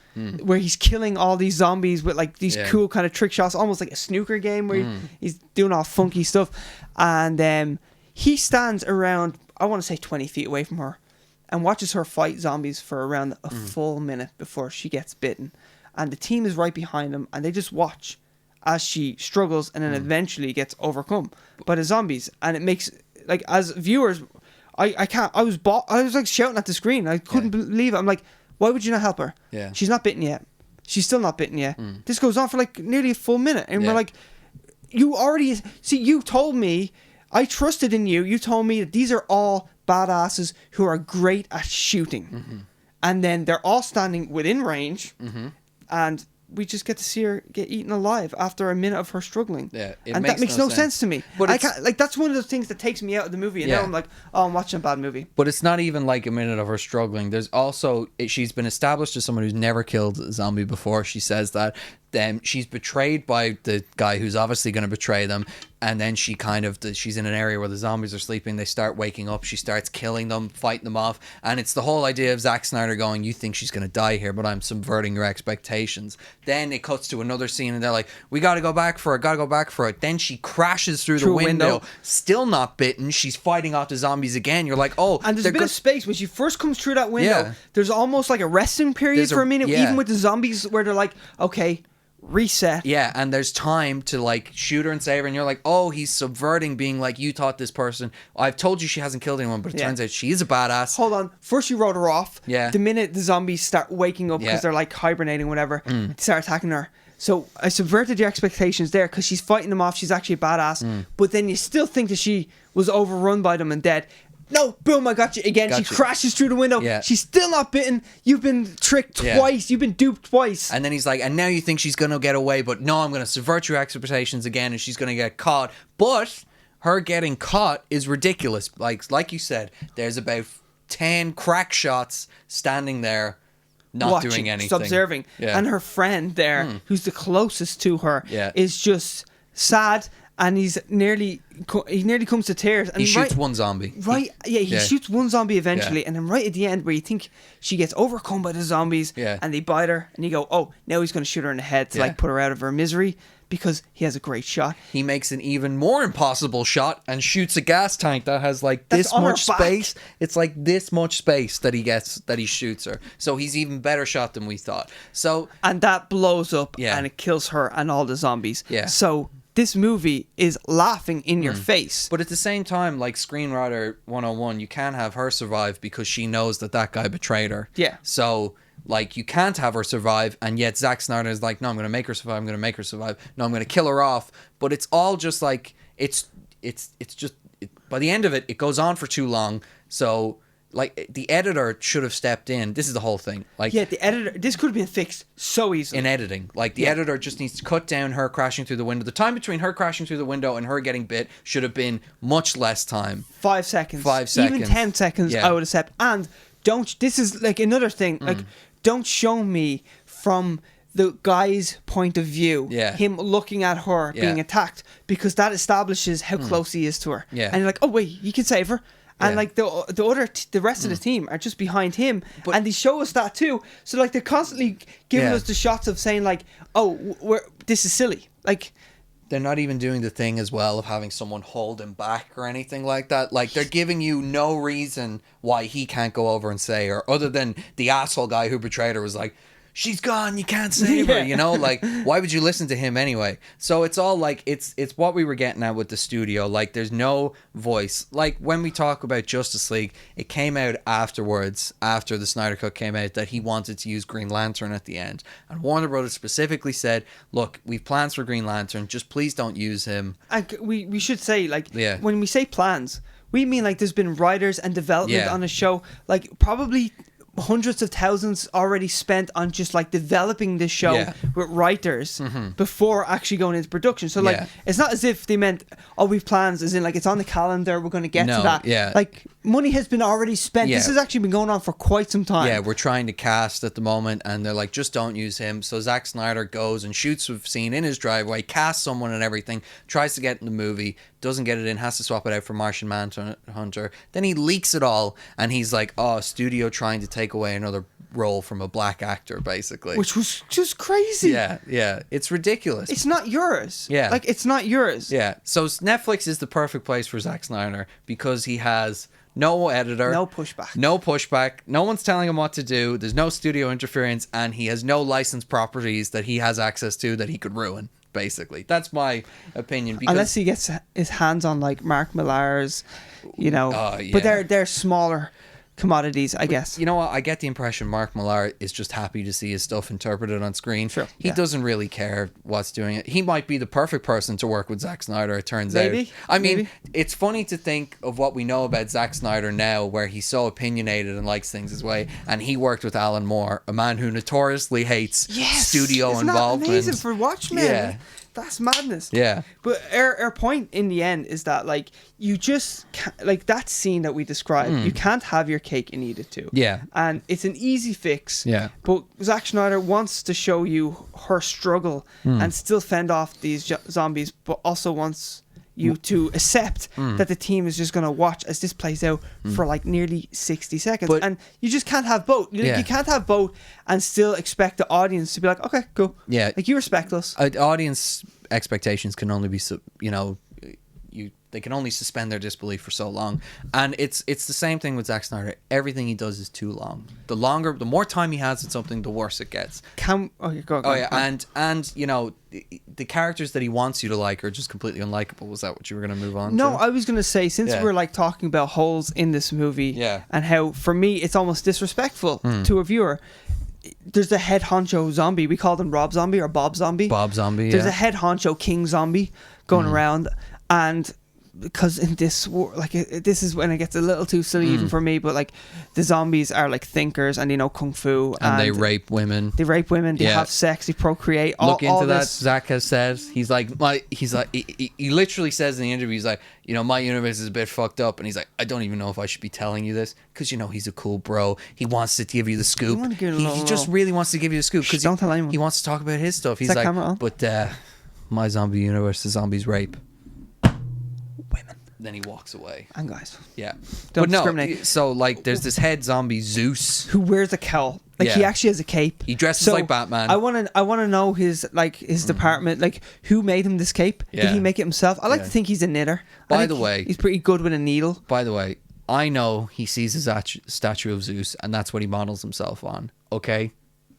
Where he's killing all these zombies with like these cool kind of trick shots, almost like a snooker game where he's doing all funky stuff. And he stands around, I want to say 20 feet away from her, and watches her fight zombies for around a full minute before she gets bitten. And the team is right behind him, and they just watch as she struggles and then eventually gets overcome by the zombies. And it makes, like, as viewers, I was like shouting at the screen. I couldn't believe it. I'm like, why would you not help her? Yeah. She's not bitten yet. She's still not bitten yet. This goes on for like nearly a full minute. And we're like, you told me, I trusted in you. You told me that these are all badasses who are great at shooting. And then they're all standing within range. And we just get to see her get eaten alive after a minute of her struggling. Yeah, and that makes no sense to me. But I can't, like, that's one of those things that takes me out of the movie. And now I'm like, oh, I'm watching a bad movie. But it's not even like a minute of her struggling. There's also, she's been established as someone who's never killed a zombie before. She says that. Then she's betrayed by the guy who's obviously going to betray them. And then she's in an area where the zombies are sleeping. They start waking up. She starts killing them, fighting them off. And it's the whole idea of Zack Snyder going, you think she's going to die here, but I'm subverting your expectations. Then it cuts to another scene and they're like, we got to go back for it. Then she crashes through the window, still not bitten. She's fighting off the zombies again. You're like, oh. And there's a bit of space. When she first comes through that window, there's almost like a resting period for a minute, even with the zombies, where they're like, okay, reset. Yeah, and there's time to like shoot her and save her, and you're like, oh, he's subverting, being like, you thought this person, I've told you she hasn't killed anyone, but it turns out she is a badass. Hold on, first you wrote her off. Yeah. The minute the zombies start waking up because they're like hibernating, whatever, they start attacking her. So I subverted your expectations there because she's fighting them off. She's actually a badass, but then you still think that she was overrun by them and dead. No, boom, I got you again. She crashes through the window. Yeah. She's still not bitten. You've been tricked twice. You've been duped twice. And then he's like, and now you think she's going to get away, but no, I'm going to subvert your expectations again, and she's going to get caught. But her getting caught is ridiculous. Like you said, there's about 10 crack shots standing there, not watching, doing anything. Observing. Yeah. And her friend there, who's the closest to her, is just sad. And he nearly comes to tears. And he shoots one zombie. Right, he shoots one zombie eventually. And then right at the end, where you think she gets overcome by the zombies, and they bite her, and you go, oh, now he's going to shoot her in the head to like put her out of her misery, because he has a great shot. He makes an even more impossible shot and shoots a gas tank that has like this much space. It's like this much space that he shoots her. So he's even better shot than we thought. So and that blows up and it kills her and all the zombies. Yeah. So this movie is laughing in your face. But at the same time, like Screenwriter 101, you can't have her survive because she knows that guy betrayed her. Yeah. So, like, you can't have her survive, and yet Zack Snyder is like, no, I'm going to make her survive, I'm going to make her survive. No, I'm going to kill her off. But it's all just like, it's just, by the end of it, it goes on for too long. So, like, the editor should have stepped in. This is the whole thing. Like, yeah, the editor, this could have been fixed so easily. In editing. Like, the editor just needs to cut down her crashing through the window. The time between her crashing through the window and her getting bit should have been much less time. 5 seconds. 5 seconds. Even 10 seconds, I would accept. And this is like another thing, like, don't show me from the guy's point of view, him looking at her being attacked, because that establishes how close he is to her. Yeah. And you're like, oh, wait, he can save her. And like the rest of the team are just behind him, and they show us that too. So like they're constantly giving us the shots of saying like, "Oh, this is silly." Like they're not even doing the thing as well of having someone hold him back or anything like that. Like they're giving you no reason why he can't go over and say her, other than the asshole guy who betrayed her was like, she's gone, you can't save her, you know? Like, why would you listen to him anyway? So it's all like, it's what we were getting at with the studio. Like, there's no voice. Like, when we talk about Justice League, it came out afterwards, after the Snyder Cut came out, that he wanted to use Green Lantern at the end. And Warner Brothers specifically said, look, we've plans for Green Lantern, just please don't use him. And we should say, like, when we say plans, we mean, like, there's been writers and development on the show, like, probably hundreds of thousands already spent on just like developing this show with writers before actually going into production. So like it's not as if they meant, oh, we've plans, as in like it's on the calendar, we're going to get to that. Like money has been already spent. This has actually been going on for quite some time. Yeah, we're trying to cast at the moment, and they're like, just don't use him. So Zack Snyder goes and shoots a scene in his driveway, casts someone and everything, tries to get in the movie, doesn't get it in, has to swap it out for Martian Manhunter. Then he leaks it all, and he's like, oh, studio trying to take away another role from a black actor, basically. Which was just crazy. Yeah. It's ridiculous. It's not yours. Yeah. Like, it's not yours. Yeah. So Netflix is the perfect place for Zack Snyder because he has no editor. No pushback. No pushback. No one's telling him what to do. There's no studio interference, and he has no licensed properties that he has access to that he could ruin. Basically, that's my opinion. Because unless he gets his hands on like Mark Millar's, you know, but they're smaller commodities, I guess. You know what? I get the impression Mark Millar is just happy to see his stuff interpreted on screen. Sure. He doesn't really care what's doing it. He might be the perfect person to work with Zack Snyder, it turns out. I mean, it's funny to think of what we know about Zack Snyder now, where he's so opinionated and likes things his way, and he worked with Alan Moore, a man who notoriously hates studio involvement. Amazing for Watchmen. Yeah. That's madness. Yeah. But our point in the end is that, like, you just can't, like, that scene that we described, you can't have your cake and eat it too. Yeah. And it's an easy fix. Yeah. But Zack Snyder wants to show you her struggle and still fend off these zombies, but also wants you to accept that the team is just going to watch as this plays out for like nearly 60 seconds. But, and you just can't have both. You can't have both and still expect the audience to be like, okay, cool. Yeah. Like, you respect us. Audience expectations can only be, you know, they can only suspend their disbelief for so long. And it's the same thing with Zack Snyder. Everything he does is too long. The more time he has at something, the worse it gets. Go. And you know, the characters that he wants you to like are just completely unlikable. Was that what you were going to move on to? No, I was going to say, since we're like talking about holes in this movie, and how for me it's almost disrespectful to a viewer. There's a head honcho zombie. We call them Rob Zombie or Bob Zombie. Bob Zombie. There's a head honcho King Zombie going around, and because in this war, like, this is when it gets a little too silly even for me, but like the zombies are like thinkers, and they know kung fu, and they rape women. They have sex, they procreate. Look into that. Zach has said he literally says in the interview, he's like, you know, my universe is a bit fucked up, and he's like, I don't even know if I should be telling you this, because, you know, he's a cool bro. He wants to give you the scoop. He just really wants to give you the scoop because don't tell anyone. He wants to talk about his stuff. He's like, but my zombie universe, the zombies rape women. Then he walks away. And guys. Yeah. Don't discriminate. So, like, there's this head zombie, Zeus, who wears a cowl. Like, he actually has a cape. He dresses like Batman. I want to know his department. Like, who made him this cape? Yeah. Did he make it himself? I like to think he's a knitter. By the way, he's pretty good with a needle. By the way, I know he sees his statue of Zeus, and that's what he models himself on. Okay?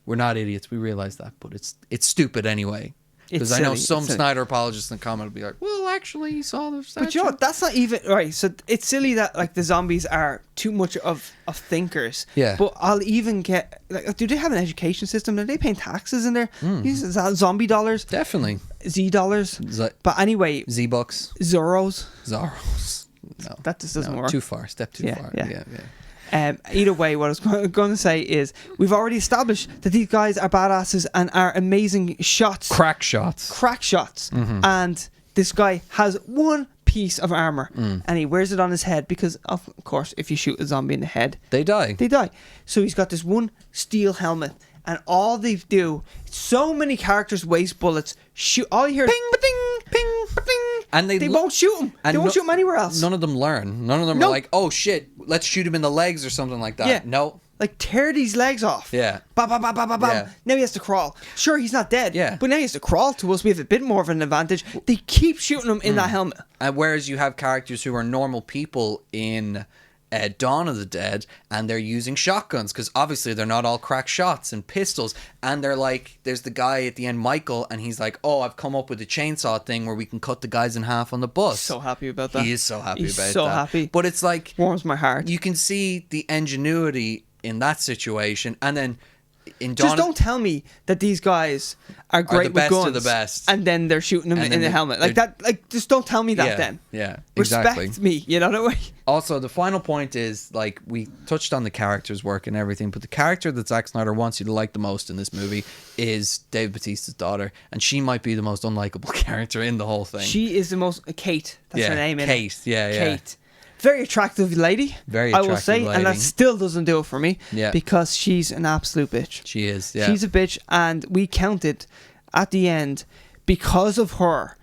We're not idiots. We realize that, but it's stupid anyway. Because I know some Snyder apologists in the comment will be like, well, actually, he saw the statue. But you know what? That's not even... Right, so it's silly that, like, the zombies are too much of thinkers. Yeah. But I'll even get... Like, do they have an education system? Are they paying taxes in there? Is that zombie dollars? Definitely. Z dollars? But anyway... Z-bucks. Zorros? No. That just doesn't work. Too far. Step too far. Yeah. Either way, what I was going to say is we've already established that these guys are badasses and are amazing shots. Crack shots. Mm-hmm. And this guy has one piece of armor and he wears it on his head because, of course, if you shoot a zombie in the head, they die. So he's got this one steel helmet, and all they do, so many characters waste bullets, shoot, all you hear is ping, ba-ding, ping, ba-ding. And they won't shoot him. They won't shoot him anywhere else. None of them learn. None of them are like, oh shit, let's shoot him in the legs or something like that. Yeah. No. Like, tear these legs off. Yeah. Bam, bam, bam, bam, bam, bam. Yeah. Now he has to crawl. Sure, he's not dead. Yeah. But now he has to crawl to us. We have a bit more of an advantage. They keep shooting him in that helmet. And whereas you have characters who are normal people in Dawn of the Dead, and they're using shotguns because obviously they're not all crack shots and pistols, and they're like, there's the guy at the end, Michael, and he's like, oh, I've come up with a chainsaw thing where we can cut the guys in half on the bus. He's so happy about that. He is so happy He's about that. so happy. But it's like, warms my heart. You can see the ingenuity in that situation, and then in just don't tell me that these guys are great the best with guns of the best, and then they're shooting them in the helmet like that. Like, just don't tell me that. Then exactly. Respect me, you know that way. Also, the final point is, like, we touched on the character's work and everything, but the character that Zack Snyder wants you to like the most in this movie is Dave Bautista's daughter, and she might be the most unlikable character in the whole thing. She is the most Kate. That's her name. Kate. Kate. Very attractive lady. Very attractive I will say, lady. and that still doesn't do it for me. Yeah. Because she's an absolute bitch. She is. Yeah. She's a bitch, and we counted at the end because of her.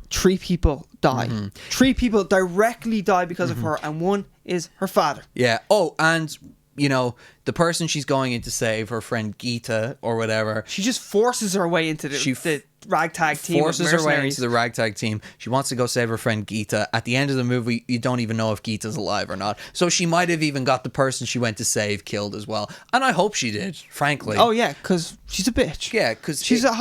3 people die. 3 people directly die because of her, and one is her father. Yeah. Oh, and you know, the person she's going in to save, her friend Geeta or whatever. She just forces her way into the ragtag team. Forces her way into the ragtag team. She wants to go save her friend Geeta. At the end of the movie, you don't even know if Geeta's alive or not. So she might have even got the person she went to save killed as well. And I hope she did, frankly. Oh yeah, because she's a bitch. Yeah, because she's a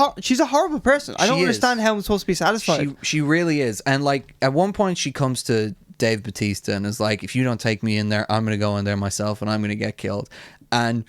horrible person. I don't understand how I'm supposed to be satisfied. She really is. And like at one point, she comes to Dave Bautista and is like, if you don't take me in there, I'm going to go in there myself and I'm going to get killed. And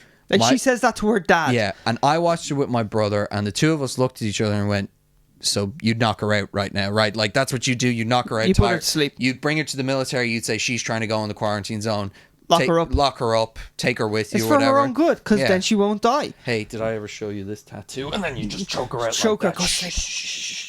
she says that to her dad. Yeah, and I watched it with my brother, and the two of us looked at each other and went, so you'd knock her out right now, right? Like, that's what you do. You knock her out. You put her to sleep. You'd bring her to the military. You'd say she's trying to go in the quarantine zone. Lock her up. Take her with you, it's or whatever. It's for her own good, because then she won't die. Hey, did I ever show you this tattoo? And then you just choke her out. Choke like her. That.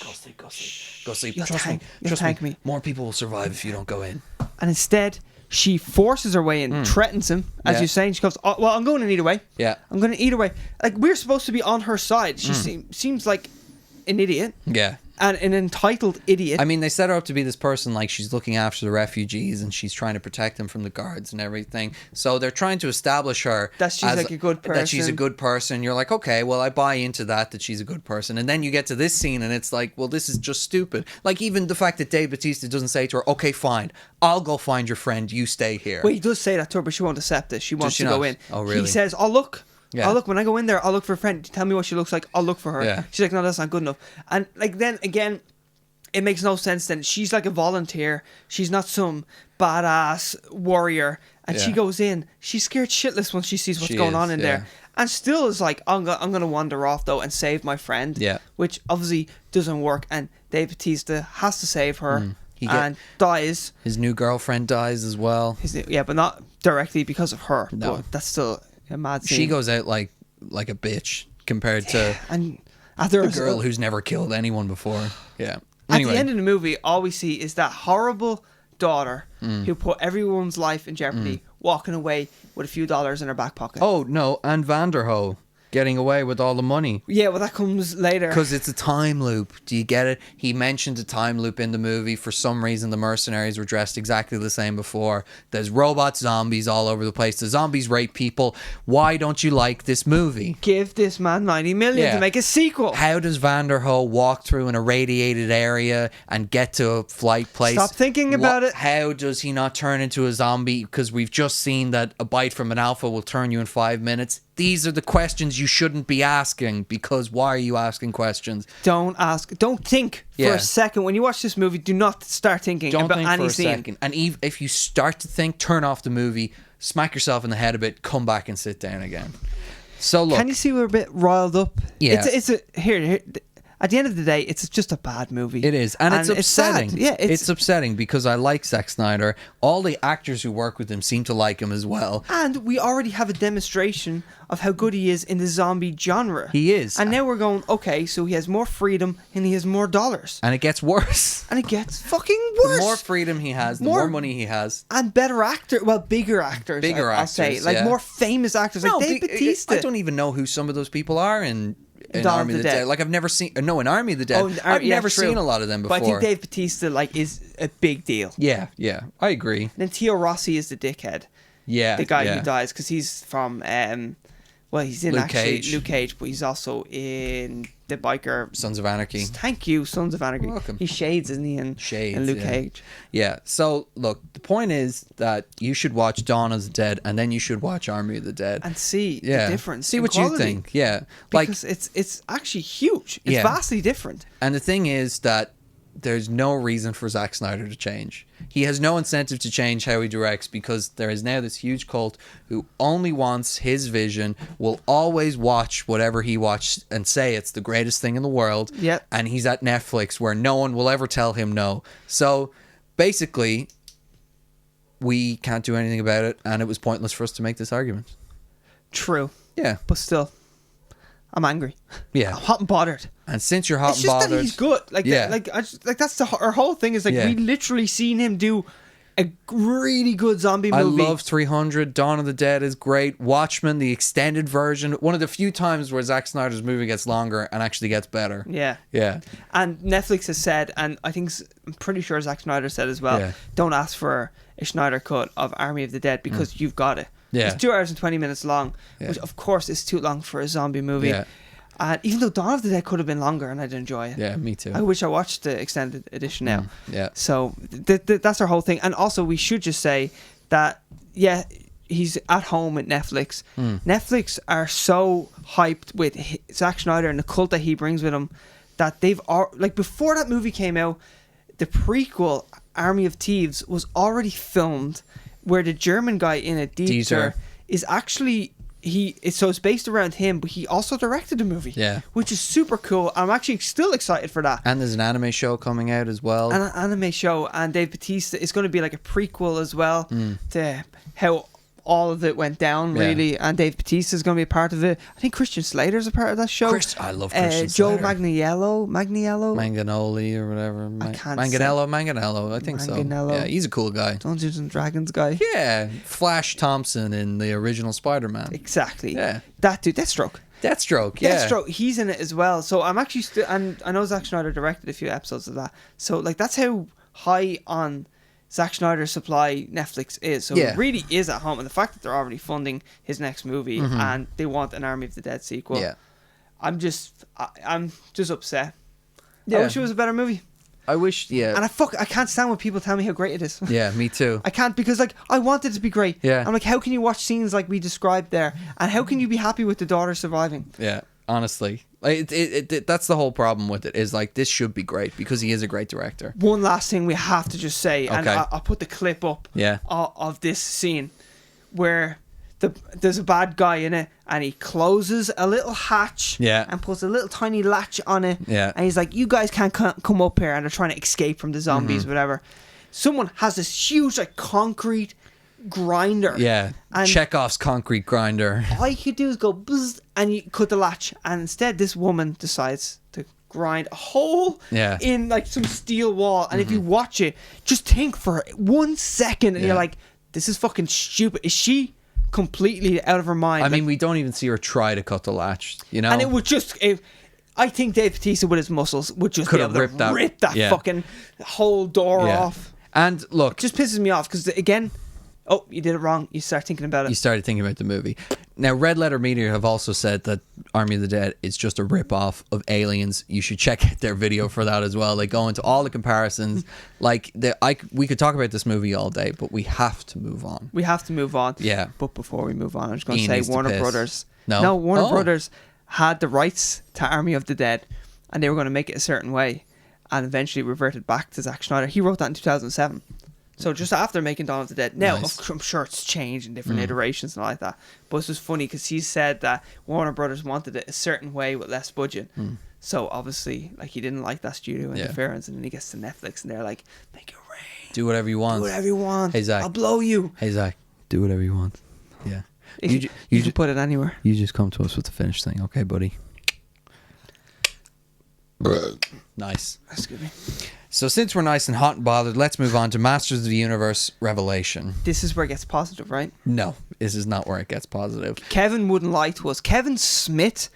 Go sleep. Trust me. More people will survive if you don't go in. And instead, she forces her way in, threatens him, as you're saying. She goes, oh, well, I'm going to eat away. Yeah. I'm going to eat away. Like, we're supposed to be on her side. She seems like an idiot. Yeah. And an entitled idiot. I mean, they set her up to be this person, like she's looking after the refugees and she's trying to protect them from the guards and everything. So they're trying to establish her that she's like a good person. That she's a good person. You're like, okay, well, I buy into that she's a good person. And then you get to this scene and it's like, well, this is just stupid. Like, even the fact that Dave Bautista doesn't say to her, okay, fine, I'll go find your friend, you stay here. Well, he does say that to her, but she won't accept it. She wants to go in. Oh, really? He says, oh, look. Yeah. Oh, look, when I go in there, I'll look for a friend. Tell me what she looks like. I'll look for her. Yeah. She's like, no, that's not good enough. And like, then again, it makes no sense then. She's like a volunteer. She's not some badass warrior. And she goes in. She's scared shitless when she sees what's going on in there. And still is like, I'm going to wander off, though, and save my friend. Yeah. Which obviously doesn't work. And Dave Bautista has to save her and dies. His new girlfriend dies as well. But not directly because of her. No. But that's still a mad scene. She goes out like a bitch compared to and a girl who's never killed anyone before. Yeah. Anyway. At the end of the movie, all we see is that horrible daughter who put everyone's life in jeopardy, walking away with a few dollars in her back pocket. Oh, no, and Vanderho getting away with all the money. Yeah, well, that comes later. Because it's a time loop. Do you get it? He mentioned a time loop in the movie. For some reason, the mercenaries were dressed exactly the same before. There's robot zombies all over the place. The zombies rape people. Why don't you like this movie? Give this man 90 million to make a sequel. How does Vanderho walk through an irradiated area and get to a flight place? Stop thinking about it. How does he not turn into a zombie? Because we've just seen that a bite from an alpha will turn you in 5 minutes. These are the questions you shouldn't be asking, because why are you asking questions? Don't ask. Don't think for a second. When you watch this movie, do not start thinking about any scene. Second. And if you start to think, turn off the movie, smack yourself in the head a bit, come back and sit down again. So look. Can you see we're a bit riled up? Yeah. Here. At the end of the day, it's just a bad movie. It is. And it's upsetting. It's upsetting because I like Zack Snyder. All the actors who work with him seem to like him as well. And we already have a demonstration of how good he is in the zombie genre. He is. And now we're going, okay, so he has more freedom and he has more dollars. And it gets worse. And it gets fucking worse. The more freedom he has, the more money he has. And better actors. Well, bigger actors. I'll say. Like more famous actors. Like Dave Bautista. I don't even know who some of those people are in Army of the Dead. Like, I've never seen... No, in Army of the Dead. I've never seen a lot of them before. But I think Dave Bautista, is a big deal. Yeah. I agree. And then Theo Rossi is the dickhead. Yeah. The guy who dies, because he's from... he's in Luke Cage, but he's also in the biker... Sons of Anarchy. Thank you, Sons of Anarchy. You're welcome. He's Shades, isn't he? In Luke Cage. Yeah. So, look, the point is that you should watch Dawn of the Dead, and then you should watch Army of the Dead. And see the difference. See what you think. Yeah. Because it's actually huge. It's vastly different. And the thing is that there's no reason for Zack Snyder to change. He has no incentive to change how he directs because there is now this huge cult who only wants his vision, will always watch whatever he watched and say it's the greatest thing in the world. Yep. And he's at Netflix where no one will ever tell him no. So basically, we can't do anything about it, and it was pointless for us to make this argument. True. Yeah. But still, I'm angry. Yeah. I'm hot and bothered. And since you're hot It's and just bothered... that he's good. Like, Yeah. That's our whole thing is like, Yeah. we literally seen him do a really good zombie I movie. love 300. Dawn of the Dead is great. Watchmen, the extended version. One of the few times where Zack Snyder's movie gets longer and actually gets better. Yeah. Yeah. And Netflix has said, and I'm pretty sure Zack Snyder said as well, Yeah. don't ask for a Snyder cut of Army of the Dead because you've got it. Yeah. It's 2 hours and 20 minutes long, Yeah. which of course is too long for a zombie movie. Yeah. And even though Dawn of the Dead could have been longer and I'd enjoy it. Yeah, me too. I wish I watched the extended edition now. Yeah. So that's our whole thing. And also we should just say that, yeah, he's at home at Netflix. Netflix are so hyped with Zack Snyder and the cult that he brings with him that they've, like, before that movie came out, the prequel Army of Thieves was already filmed, where the German guy in it, Dieter, is actually... it's based around him, but he also directed the movie. Yeah. Which is super cool. I'm actually still excited for that. And there's an anime show coming out as well. An anime show, and Dave Bautista is going to be like a prequel as well to how all of it went down, really. And Dave Bautista is going to be a part of it. I think Christian Slater's a part of that show. I love Christian Joe Slater. Magniello. Manganoli or whatever. I can't Manganello. I think Manganello. so. Yeah, he's a cool guy. Dungeons and Dragons guy. Yeah. Flash Thompson in the original Spider-Man. Exactly. Yeah. That dude, Deathstroke. Yeah. Deathstroke, he's in it as well. So I'm actually and I know Zack Snyder directed a few episodes of that. So like that's how high on Zack Snyder's supply Netflix is. So it really is at home. And the fact that they're already funding his next movie and they want an Army of the Dead sequel. Yeah. I'm just upset. Yeah. I wish it was a better movie. I wish, And I can't stand when people tell me how great it is. Yeah, me too. I can't, because like I want it to be great. Yeah. I'm like, how can you watch scenes like we described there, and how can you be happy with the daughter surviving? Yeah, honestly, like that's the whole problem with it. Is like this should be great because he is a great director. One last thing we have to just say, and Okay. I'll put the clip up. Yeah. Of this scene where there's a bad guy in it, and he closes a little hatch. Yeah. And puts a little tiny latch on it. Yeah. And he's like, "You guys can't come up here," and they're trying to escape from the zombies, whatever. Someone has this huge like concrete grinder. Yeah, And Chekhov's concrete grinder. all you could do is go buzz, and you cut the latch, and instead this woman decides to grind a hole in like some steel wall. And if you watch it, just think for 1 second, and you're like, this is fucking stupid. Is she completely out of her mind? I mean, we don't even see her try to cut the latch, you know? And it would just... I think Dave Bautista with his muscles would just Could be have able to ripped rip that fucking whole door Yeah. off. And look, It just pisses me off, because again... Oh, you did it wrong. You start thinking about it. you started thinking about the movie. Now, Red Letter Media have also said that Army of the Dead is just a rip-off of Aliens. You should check out their video for that as well. They go into all the comparisons. Like, we could talk about this movie all day, but we have to move on. We have to move on. Yeah. But before we move on, I'm just going to Ian say needs to Warner piss. Brothers. No? Warner Oh. Brothers had the rights to Army of the Dead, and they were going to make it a certain way, and eventually reverted back to Zack Snyder. He wrote that in 2007. So just after making Dawn of the Dead. Now, Nice. I'm sure it's changed in different iterations and all like that. But it's just funny because he said that Warner Brothers wanted it a certain way with less budget. So obviously, like, he didn't like that studio interference, and then he gets to Netflix and they're like, make it rain. Do whatever you want. Do whatever you want. Hey, Zach. I'll blow you. Hey, Zach, do whatever you want. Yeah. You can put it anywhere. You just come to us with the finished thing, okay, buddy? Nice. Excuse me. So since we're nice and hot and bothered, let's move on to Masters of the Universe Revelation. This is where it gets positive, right? No, this is not where it gets positive. Kevin wouldn't lie to us. Kevin Smith,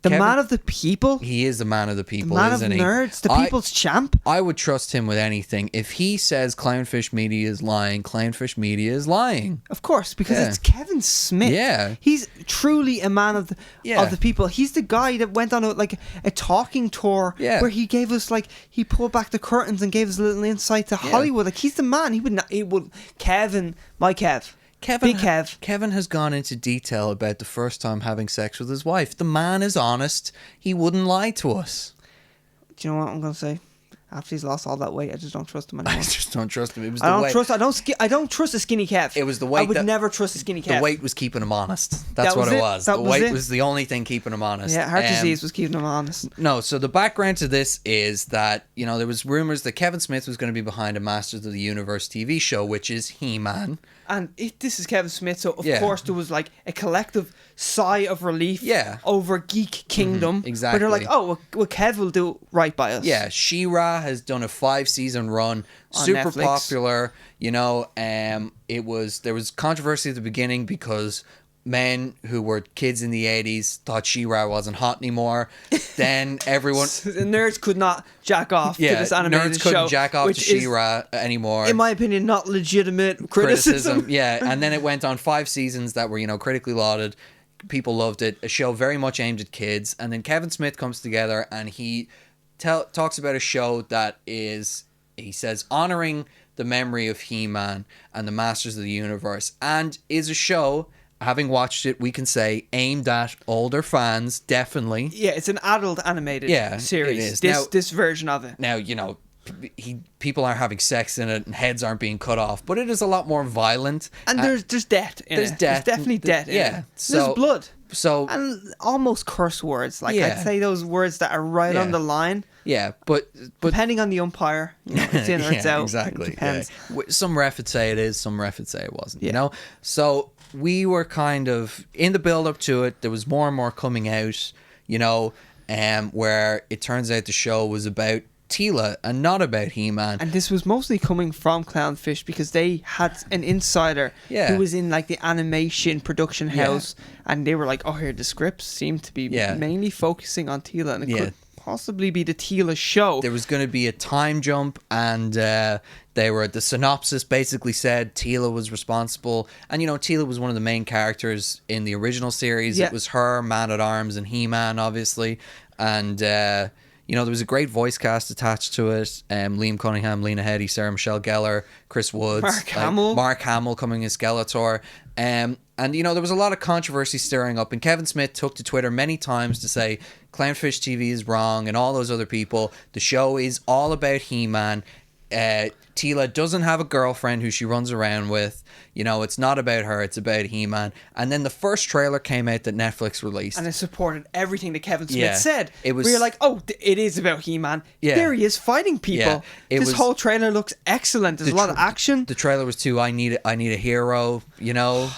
the man of the people, He is the man of the the people, man of isn't he? nerds, the people's champ. I would trust him with anything. If he says Clownfish Media is lying, Clownfish Media is lying. Of course, because Yeah. it's Kevin Smith. Yeah. He's truly a man of the people. He's the guy that went on a talking tour where he gave us, like, he pulled back the curtains and gave us a little insight to Hollywood. Like, he's the man. He would Kevin, my Kev. Big Kev. Kevin has gone into detail about the first time having sex with his wife. The man is honest. He wouldn't lie to us. Do you know what I'm going to say? after he's lost all that weight, I just don't trust him I anymore. just don't trust him. It was I the don't weight. trust. I don't trust a skinny Kev. It was the weight. I would never trust a skinny Kev. The weight was keeping him honest. That's That what was it it? was. That The was weight it? was the only thing keeping him honest. Yeah, heart disease was keeping him honest. No, so the background to this is that, you know, there was rumors that Kevin Smith was going to be behind a Masters of the Universe TV show, which is He-Man. And this is Kevin Smith, so of Yeah. course there was like a collective sigh of relief over Geek Kingdom. exactly. Where they're like, oh, well, Kev will do right by us. Yeah, She-Ra has done a 5-season run, On super Netflix. popular. You know, there was controversy at the beginning because men who were kids in the 80s thought She-Ra wasn't hot anymore. Then everyone... The nerds could not jack off to this animated nerds couldn't show, jack off to which is, She-Ra anymore. in my opinion, not legitimate criticism. Yeah, and then it went on 5 seasons that were, you know, critically lauded. People loved it. A show very much aimed at kids. And then Kevin Smith comes together and he talks about a show that is, he says, honoring the memory of He-Man and the Masters of the Universe, and is a show, having watched it, we can say, aimed at older fans, definitely. Yeah, it's an adult animated series. It is. This version of it. Now, you know, people aren't having sex in it and heads aren't being cut off, but it is a lot more violent. And there's death in it. There's definitely death in it. There's blood. So, and almost curse words. Like, Yeah. I'd say those words that are right on the line. Yeah, but depending on the umpire, you know, it's in or it's out. Exactly. It depends. Yeah. Some ref would say it is, some ref would say it wasn't. You know, so we were kind of in the build up to it. There was more and more coming out. You know, where it turns out the show was about Teela and not about He-Man. And this was mostly coming from Clownfish because they had an insider who was in like the animation production house, and they were like, "Oh, here the scripts seem to be mainly focusing on Teela, and it could possibly be the Teela show." There was going to be a time jump, and the synopsis basically said Teela was responsible, and you know, Teela was one of the main characters in the original series. It was her, Man at Arms, and He-Man, obviously, and you know, there was a great voice cast attached to it. Liam Cunningham, Lena Headey, Sarah Michelle Gellar, Chris Woods, Mark Hamill coming as Skeletor. And, you know, there was a lot of controversy stirring up. And Kevin Smith took to Twitter many times to say Clownfish TV is wrong and all those other people. The show is all about He-Man. Teela doesn't have a girlfriend who she runs around with. You know, it's not about her, it's about He-Man. And then the first trailer came out that Netflix released. And it supported everything that Kevin Smith said. It was, we were like, oh, it is about He-Man. Yeah. There he is fighting people. Yeah. This whole trailer looks excellent. There's a lot of action. The trailer was too, I need a hero, you know.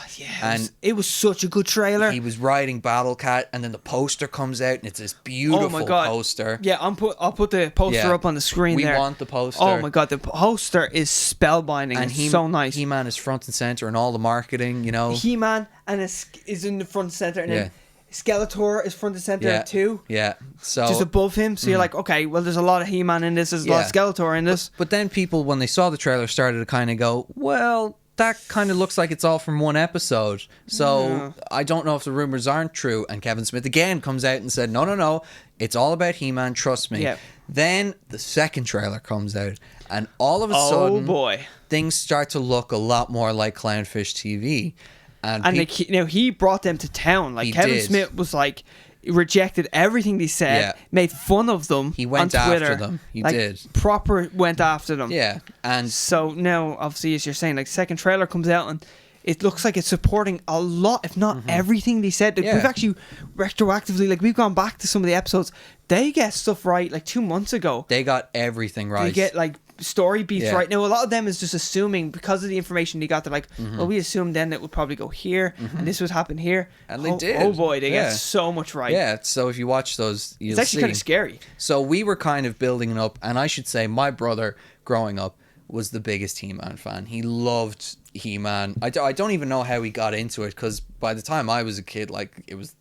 It was such a good trailer. He was riding Battle Cat, and then the poster comes out, and it's this beautiful poster. Yeah, I'll put the poster up on the screen there. We want the poster. Oh my god, the poster is spellbinding. And it's so nice. He-Man is front and center in all the marketing, you know. He-Man is in the front and center, and then Skeletor is front and center too. Yeah, so just above him. So you're like, okay, well, there's a lot of He-Man in this. There's a lot of Skeletor in this. But then people, when they saw the trailer, started to kind of go, well, that kind of looks like it's all from one episode. So I don't know if the rumors aren't true. And Kevin Smith again comes out and said, no, it's all about He-Man, trust me. Yeah. Then the second trailer comes out, and all of a sudden, things start to look a lot more like Clownfish TV. And he brought them to town. Like Kevin Smith was like, rejected everything they said, made fun of them. He went on Twitter, after them. He did. Proper went after them. Yeah. And so now, obviously, as you're saying, like, second trailer comes out and it looks like it's supporting a lot, if not everything they said. Like, we've actually retroactively, like, we've gone back to some of the episodes. They get stuff right, like 2 months ago. They got everything right. They get, like, story beats right. Now, a lot of them is just assuming, because of the information they got, they're like, well, we assumed then it would probably go here, and this would happen here. And they did. Oh boy, they get so much right. Yeah, so if you watch those, you'll see. It's actually kind of scary. So we were kind of building it up, and I should say my brother, growing up, was the biggest He-Man fan. He loved He-Man. I don't even know how he got into it, because by the time I was a kid, like, it was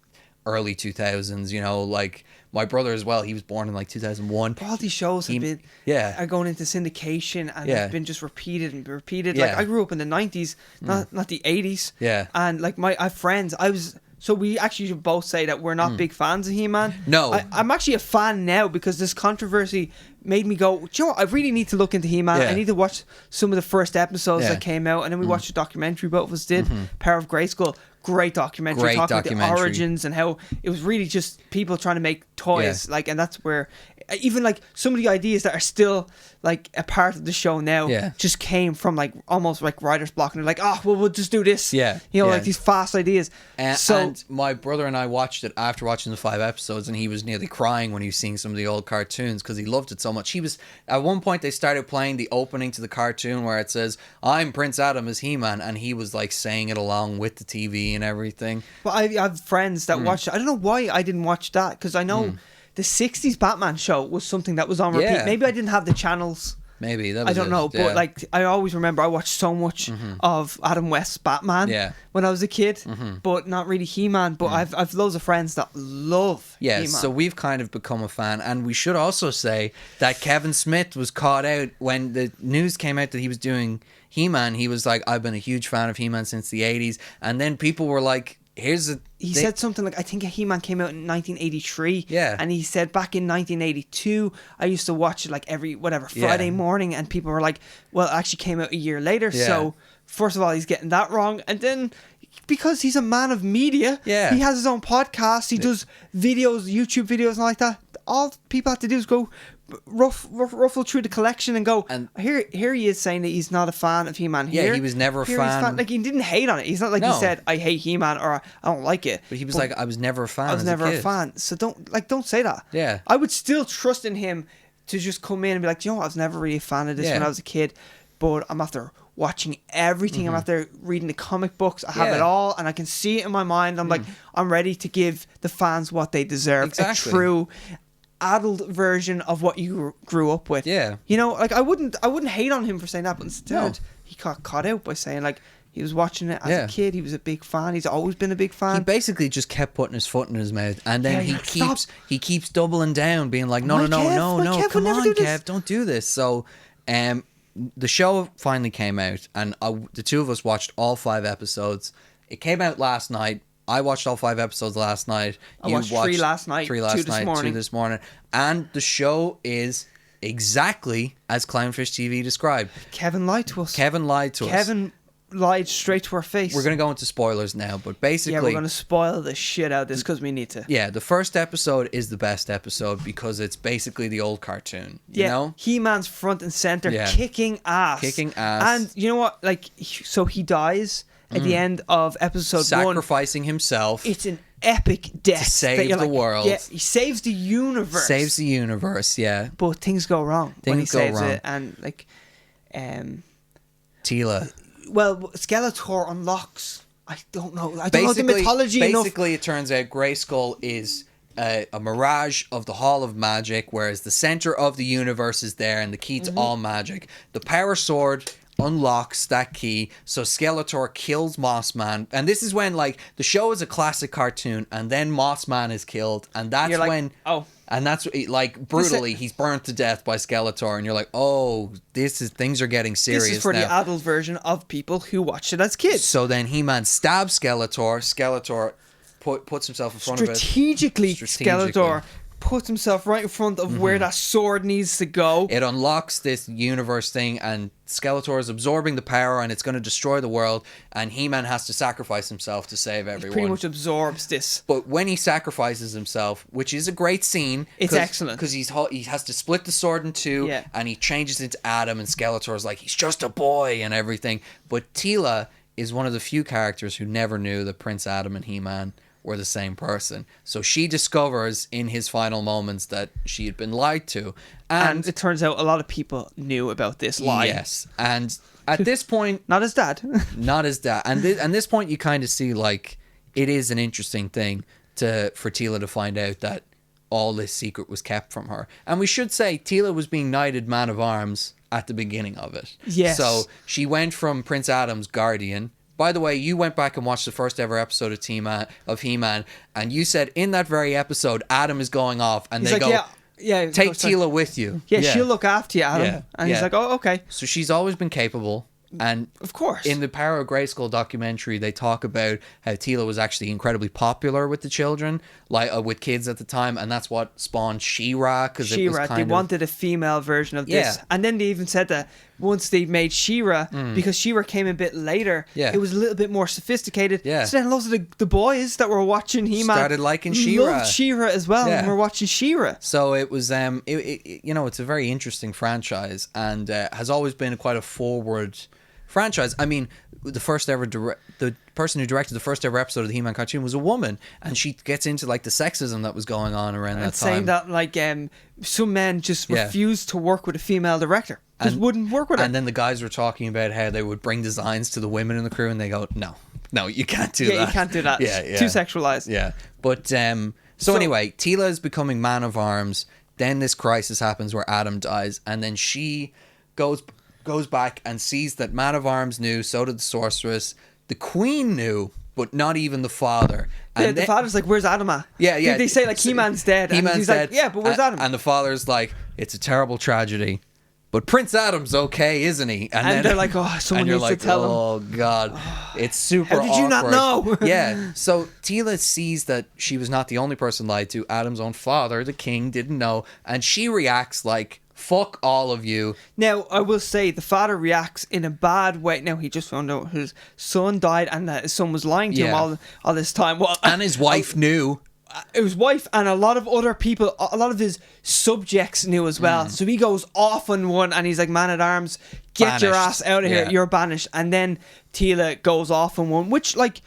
early 2000s, you know, like, my brother as well, he was born in like 2001. But all these shows have been are going into syndication, and have been just repeated and repeated. Like, I grew up in the 90s, not the 80s. Yeah. And like I have friends, so we actually should both say that we're not big fans of He-Man. No. I'm actually a fan now because this controversy made me go, do you know what? I really need to look into He-Man. I need to watch some of the first episodes that came out, and then we watched a documentary both of us did, Power of Grayskull. great documentary Great talking documentary. about the origins and how it was really just people trying to make toys. Like, and that's where even like some of the ideas that are still like a part of the show now just came from like almost like writer's block, and they're like, oh well, we'll just do this. Like these fast ideas. And my brother and I watched it after watching the 5 episodes, and he was nearly crying when he was seeing some of the old cartoons because he loved it so much. He was at one point they started playing the opening to the cartoon where it says, "I'm Prince Adam as He-Man," and he was like saying it along with the TV and everything. Well, I have friends that watched it. I don't know why I didn't watch that, because I know the 60s Batman show was something that was on repeat. Maybe I didn't have the channels. Maybe that was I don't know, but like I always remember I watched so much of Adam West's Batman when I was a kid, but not really He-Man. But I've loads of friends that love He-Man. So we've kind of become a fan, and we should also say that Kevin Smith was caught out when the news came out that he was doing He-Man. He was like, "I've been a huge fan of He-Man since the 80s," and then people were like, He said something like, I think He-Man came out in 1983. Yeah. And he said back in 1982, I used to watch it like every Friday morning, and people were like, well, it actually came out a year later. Yeah. So first of all, he's getting that wrong. And then because he's a man of media, he has his own podcast, he does videos, YouTube videos and like that. All people have to do is go ruffle through the collection and go, and here he is saying that he's not a fan of He-Man. He was never a fan. Like, he didn't hate on it. He's not like he said, I hate He-Man or I don't like it. But he was like, I was never a fan. I was never a fan. So don't say that. Yeah. I would still trust in him to just come in and be like, you know what, I was never really a fan of this when I was a kid, but I'm after watching everything. I'm after reading the comic books. I have it all, and I can see it in my mind. I'm like, I'm ready to give the fans what they deserve. Exactly. A true adult version of what you grew up with. Yeah. You know, like I wouldn't hate on him for saying that, but instead he got caught out by saying like he was watching it as a kid. He was a big fan. He's always been a big fan. He basically just kept putting his foot in his mouth, and then he keeps doubling down, being like, no, come on, Kev, don't do this. So, the show finally came out, and the two of us watched all 5 episodes. It came out last night. I watched all 5 episodes last night. I watched 3 last night. 3 last night. 2 this morning. And the show is exactly as Clownfish TV described. Kevin lied to us. Kevin lied straight to our face. We're going to go into spoilers now, but basically... Yeah, we're going to spoil the shit out of this because we need to. Yeah, the first episode is the best episode because it's basically the old cartoon, you know? He-Man's front and center, kicking ass. And you know what? Like, so he dies at the end of episode 1. Sacrificing himself. It's an epic death. To save the world. Yeah, he saves the universe. Saves the universe, yeah. But things go wrong when he saves it. And, like... Tila... Well, Skeletor unlocks... I don't know the mythology enough. Basically, it turns out Grayskull is a mirage of the Hall of Magic, whereas the center of the universe is there, and the key to all magic. The Power Sword unlocks that key, so Skeletor kills Mossman, and this is when, like, the show is a classic cartoon, and then Mossman is killed, and that's when... And that's like brutally, he's burnt to death by Skeletor, and you're like, oh, things are getting serious. This is for the adult version of people who watched it as kids. So then He-Man stabs Skeletor. Skeletor puts himself in front of it. Strategically, Skeletor puts himself right in front of where that sword needs to go. It unlocks this universe thing, and Skeletor is absorbing the power, and it's going to destroy the world, and He-Man has to sacrifice himself to save everyone. He pretty much absorbs this. But when he sacrifices himself, which is a great scene... It's excellent. Because he has to split the sword in two, and he changes into Adam, and Skeletor's like, he's just a boy, and everything. But Tila is one of the few characters who never knew that Prince Adam and He-Man were the same person. So she discovers in his final moments that she had been lied to. And it turns out a lot of people knew about this lie. Yes. And at this point... Not his dad. Not his dad. And this point you kind of see, like, it is an interesting thing for Tila to find out that all this secret was kept from her. And we should say Tila was being knighted Man of Arms at the beginning of it. Yes. So she went from Prince Adam's guardian. By the way, you went back and watched the first ever episode of He-Man, and you said in that very episode, Adam is going off, and they go, take Tila with you. Yeah, she'll look after you, Adam. And he's like, oh, okay. So she's always been capable. And of course, in the Power of Grayskull documentary, they talk about how Tila was actually incredibly popular with the children, like with kids at the time, and that's what spawned She-Ra, because it was they wanted a female version of this. And then they even said that once they made She-Ra, because She-Ra came a bit later, it was a little bit more sophisticated. So then lots of the boys that were watching He-Man started liking She-Ra. Loved She-Ra as well, and were watching She-Ra. So it was, it's a very interesting franchise, and has always been quite a forward franchise. I mean, the person who directed the first ever episode of the He-Man cartoon was a woman, and she gets into like the sexism that was going on around that time. Saying that like some men just refused to work with a female director, just wouldn't work with her. And then the guys were talking about how they would bring designs to the women in the crew, and they go, no, you can't do that. Yeah, you can't do that. It's too sexualized. Yeah, but so anyway, Tila is becoming Man of Arms. Then this crisis happens where Adam dies, and then she goes back and sees that Man of Arms knew, so did the Sorceress. The Queen knew, but not even the father. And the father's like, where's Adam at? Yeah. They say like He-Man's dead. And he's dead. like, yeah, but where's Adam? And the father's like, it's a terrible tragedy, but Prince Adam's okay, isn't he? And then they're like, oh, someone needs to tell him. Oh God, it's super awkward. How did you not know? Yeah. So Tila sees that she was not the only person lied to. Adam's own father, the king, didn't know, and she reacts like, fuck all of you. Now, I will say the father reacts in a bad way. Now, he just found out his son died and that his son was lying to him all this time. Well, and his wife knew. His wife and a lot of other people, a lot of his subjects knew as well. So he goes off on one and he's like, Man at Arms, get banished. Your ass out of here. You're banished. And then Tila goes off on one, which, like,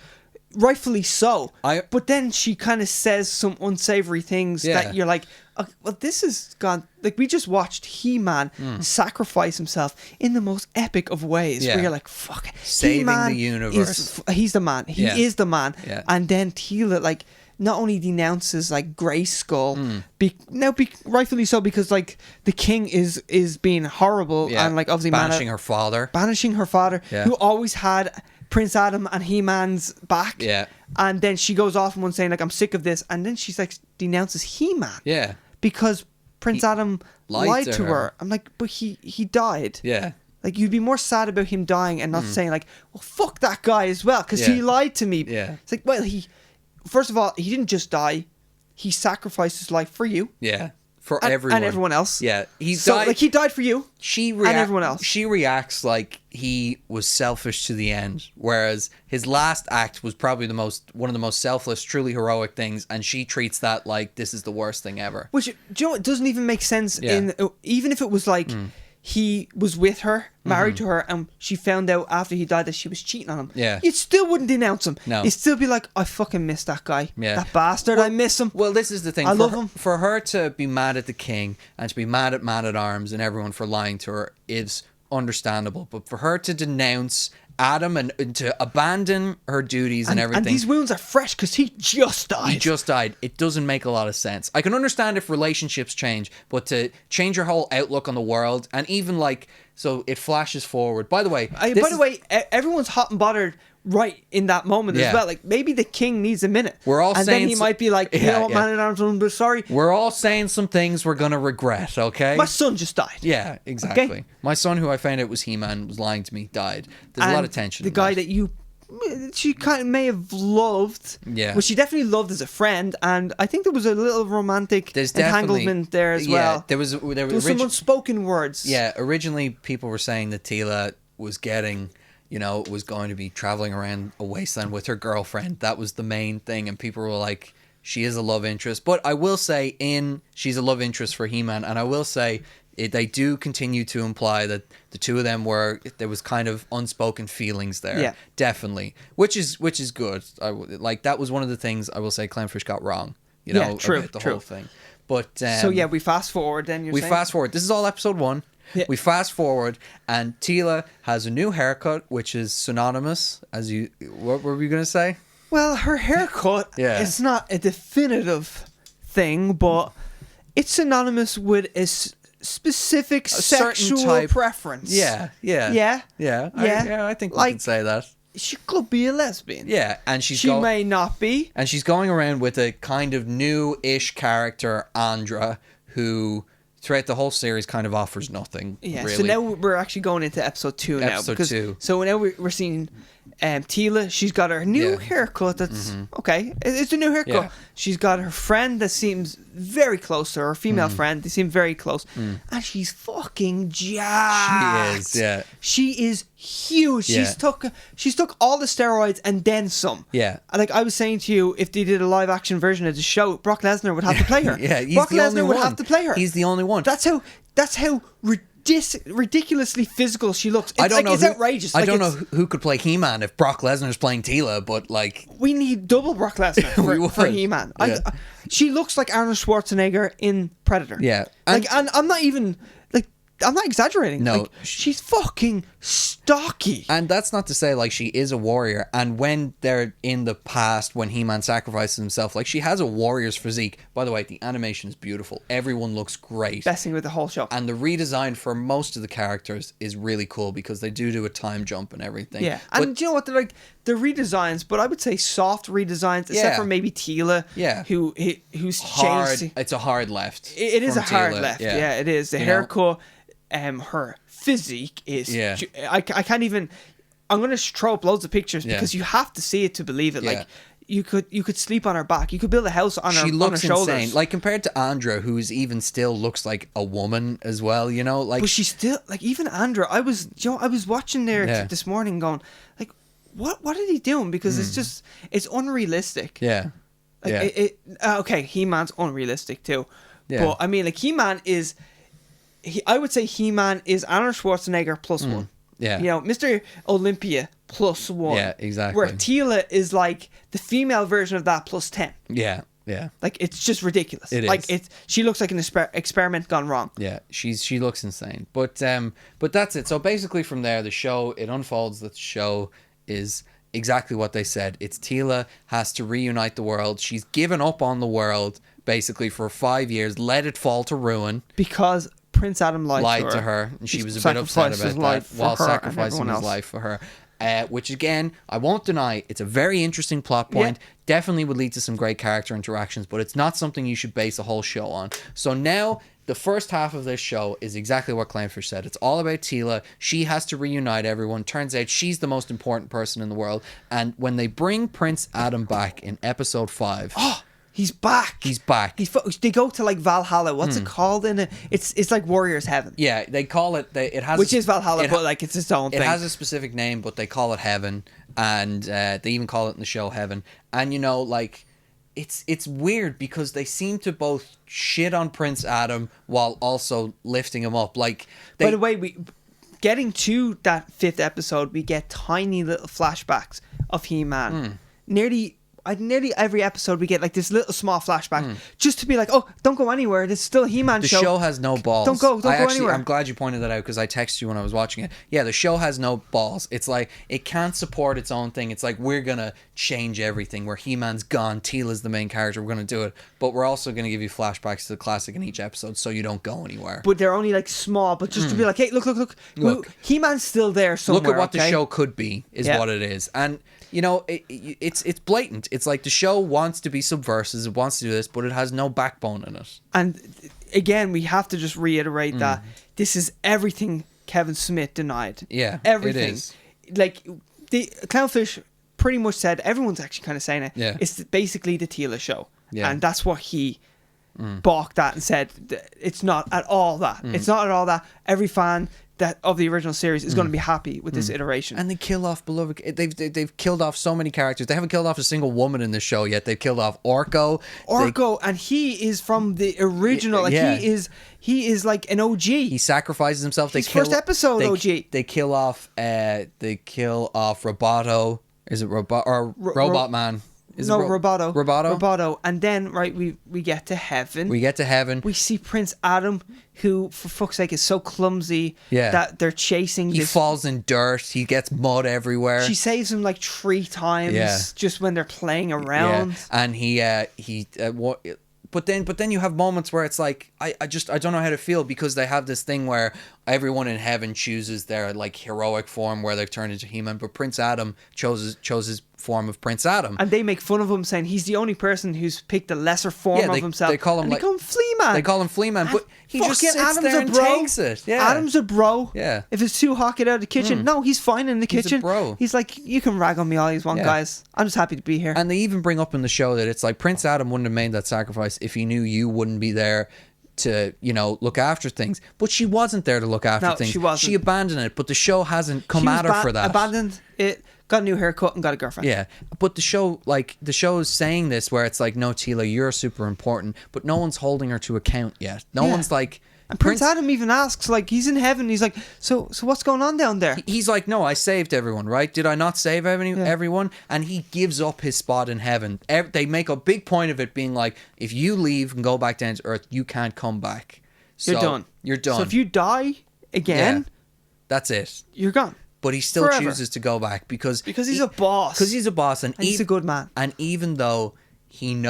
rightfully so. But then she kind of says some unsavory things that you're like, okay, well, this has gone. Like, we just watched He-Man sacrifice himself in the most epic of ways. Where you're like, fuck, saving He-Man the universe. He's the man. He is the man. Yeah. And then Tila, like, not only denounces like Grayskull, rightfully so, because like the king is being horrible and like obviously banishing her father, who always had Prince Adam and He-Man's back. Yeah. And then she goes off and one saying like, I'm sick of this, and then she's like denounces He-Man. Yeah. Because Prince Adam lied to her. I'm like, but he died. Yeah. Like, you'd be more sad about him dying and not saying like, well, fuck that guy as well, because he lied to me. Yeah. It's like, well, first of all, he didn't just die. He sacrificed his life for you. Yeah. For everyone. And everyone else. Yeah. He died for you. And everyone else. She reacts like he was selfish to the end. Whereas his last act was probably one of the most selfless, truly heroic things. And she treats that like this is the worst thing ever. Which, do you know, it doesn't even make sense. Even if it was like... he was with her, married to her, and she found out after he died that she was cheating on him. Yeah. You still wouldn't denounce him. No. You'd still be like, I fucking miss that guy. Yeah. That bastard, I miss him. Well, this is the thing. I love him. For her to be mad at the king and to be mad at Man at Arms and everyone for lying to her is understandable. But for her to denounce Adam and to abandon her duties and everything. And these wounds are fresh because he just died. It doesn't make a lot of sense. I can understand if relationships change, but to change your whole outlook on the world and even like, so it flashes forward. By the way, everyone's hot and bothered right in that moment as well. Like, maybe the king needs a minute. And then he might be like, you know what, Man at Arms, I'm sorry. We're all saying some things we're going to regret, okay? My son just died. Yeah, exactly. Okay? My son, who I found out was He-Man, was lying to me, died. There's a lot of tension. The guy that she kind of may have loved. Yeah. Well, she definitely loved as a friend, and I think there was a little romantic entanglement there as well. There was some unspoken words. Yeah, originally people were saying that Tila was getting... was going to be traveling around a wasteland with her girlfriend. That was the main thing. And people were like, she is a love interest. But I will say she's a love interest for He-Man. And I will say they do continue to imply that the two of them there was kind of unspoken feelings there. Yeah. Definitely. Which is good. That was one of the things I will say Clownfish got wrong. True, about the whole thing. But we fast forward then, fast forward. This is all episode 1. Yeah. We fast forward, and Tila has a new haircut, which is synonymous. What were we going to say? Well, her haircut is not a definitive thing, but it's synonymous with a specific sexual preference. Yeah. I think we can say that. She could be a lesbian. Yeah, and she may not be. And she's going around with a kind of new-ish character, Andra, who throughout the whole series kind of offers nothing. Yeah. Really. So now we're actually going into episode 2 now. Episode 2. So now we're seeing Tila. She's got her new haircut. That's okay. It's a new haircut. Yeah. She's got her friend that seems very close to her, female friend. They seem very close, and she's fucking jacked. She is. Yeah. She is huge. Yeah. She's took all the steroids and then some. Yeah. Like I was saying to you, if they did a live action version of the show, Brock Lesnar would have to play her. Yeah, he's Brock the only Lesnar would one. have to play her. He's the only one. That's how ridiculously physical she looks. It's, I don't know. It's outrageous. I don't know who could play He-Man if Brock Lesnar's playing Tila, but like we need double Brock Lesnar for He-Man. Yeah. She looks like Arnold Schwarzenegger in Predator. Yeah, and I'm not even like I'm not exaggerating. No, like, she's fucking stocky. And that's not to say like she is a warrior. And when they're in the past, when He-Man sacrifices himself, like she has a warrior's physique. By the way, the animation is beautiful. Everyone looks great. Best thing with the whole show. And the redesign for most of the characters is really cool because they do a time jump and everything. Yeah, but, and do you know what? They're redesigns, but I would say soft redesigns, except for maybe Tila. Yeah, who's hard. Changed. It's a hard left. It is a hard Tila. left. Yeah, it is. The haircut. Her physique is I can't even I'm gonna throw up loads of pictures because you have to see it to believe it. Like you could sleep on her back, you could build a house on she her looks on her shoulders. insane. Like compared to Andra, who's even still looks like a woman as well, you know, like but she's still like even Andra. I was watching there this morning going like what are they doing, because it's unrealistic. Okay, He-Man's unrealistic too, but I mean like He-Man is I would say He-Man is Arnold Schwarzenegger plus one. Yeah. You know, Mr. Olympia plus one. Yeah, exactly. Where Tila is like the female version of that plus 10. Yeah, yeah. Like, it's just ridiculous. It like, is. She looks like an experiment gone wrong. Yeah, she looks insane. But that's it. So basically from there, it unfolds that the show is exactly what they said. It's Tila has to reunite the world. She's given up on the world, basically, for 5 years, let it fall to ruin. Because Prince Adam lied to her, and she was a bit upset about that while sacrificing his life for her. Which again, I won't deny, it's a very interesting plot point. Definitely would lead to some great character interactions, but it's not something you should base a whole show on. So now the first half of this show is exactly what Clownfish said. It's all about Tila. She has to reunite everyone. Turns out she's the most important person in the world. And when they bring Prince Adam back in episode 5... He's back. They go to like Valhalla. What's it called in it? It's like Warrior's Heaven. Yeah, they call it. It has which is Valhalla, but like it's its own thing. It has a specific name, but they call it Heaven, and they even call it in the show Heaven. And you know, like it's weird because they seem to both shit on Prince Adam while also lifting him up. Like, by the way, getting to that 5th episode, we get tiny little flashbacks of He-Man. Nearly every episode we get like this little small flashback just to be like, oh, don't go anywhere, there's still a He-Man show. The show has no balls. Don't go anywhere. I'm glad you pointed that out because I texted you when I was watching it. Yeah, the show has no balls. It's like it can't support its own thing. It's like we're gonna change everything. Where He-Man's gone, Tila's the main character. We're gonna do it, but we're also gonna give you flashbacks to the classic in each episode, so you don't go anywhere. But they're only like small, but just to be like, hey, look. He-Man's still there somewhere. Look at what the show could be, is what it is, and. You know, it's blatant. It's like the show wants to be subversive, it wants to do this, but it has no backbone in it. And again, we have to just reiterate that this is everything Kevin Smith denied. Yeah, everything. It is. Like, the Clownfish pretty much said, everyone's actually kind of saying it, it's basically the Tila show. Yeah. And that's what he balked at and said, it's not at all that. It's not at all that. Every fan of the original series is going to be happy with this iteration. And they kill off beloved. They've killed off so many characters. They haven't killed off a single woman in this show yet. They've killed off Orko. And he is from the original. Like he is like an OG. He sacrifices himself. First episode OG. They kill off Roboto. Is it Robot Man? Roboto. And then, right, we get to heaven. We see Prince Adam, who, for fuck's sake, is so clumsy that they're chasing He falls in dirt. He gets mud everywhere. She saves him like 3 times just when they're playing around. Yeah. And But then you have moments where it's like I don't know how to feel, because they have this thing where everyone in heaven chooses their like heroic form where they're turned into He-Man, but Prince Adam chose his form of Prince Adam. And they make fun of him, saying he's the only person who's picked a lesser form of himself. They call him they call him Flea Man. They call him Flea Man, but he just sits Adam's there and takes it. Yeah. Adam's a bro. Yeah. If it's too hot, get out of the kitchen. No, he's fine in the kitchen. He's a bro. He's like, you can rag on me all you want, guys. I'm just happy to be here. And they even bring up in the show that it's like Prince Adam wouldn't have made that sacrifice if he knew you wouldn't be there to, you know, look after things. But she wasn't there to look after things. She wasn't. She abandoned it, but the show hasn't come at her for that. Abandoned it, got a new haircut and got a girlfriend. Yeah, but the show is saying this where it's like, no, Tila, you're super important, but no one's holding her to account yet. No one's like... And Prince Adam even asks, like, he's in heaven. He's like, so what's going on down there? He's like, no, I saved everyone, right? Did I not save everyone? And he gives up his spot in heaven. They make a big point of it being like, if you leave and go back down to Earth, you can't come back. You're done. You're done. So if you die again, that's it. You're gone. But he still chooses to go back because he's a boss. Because he's a boss, and he's a good man. And even though even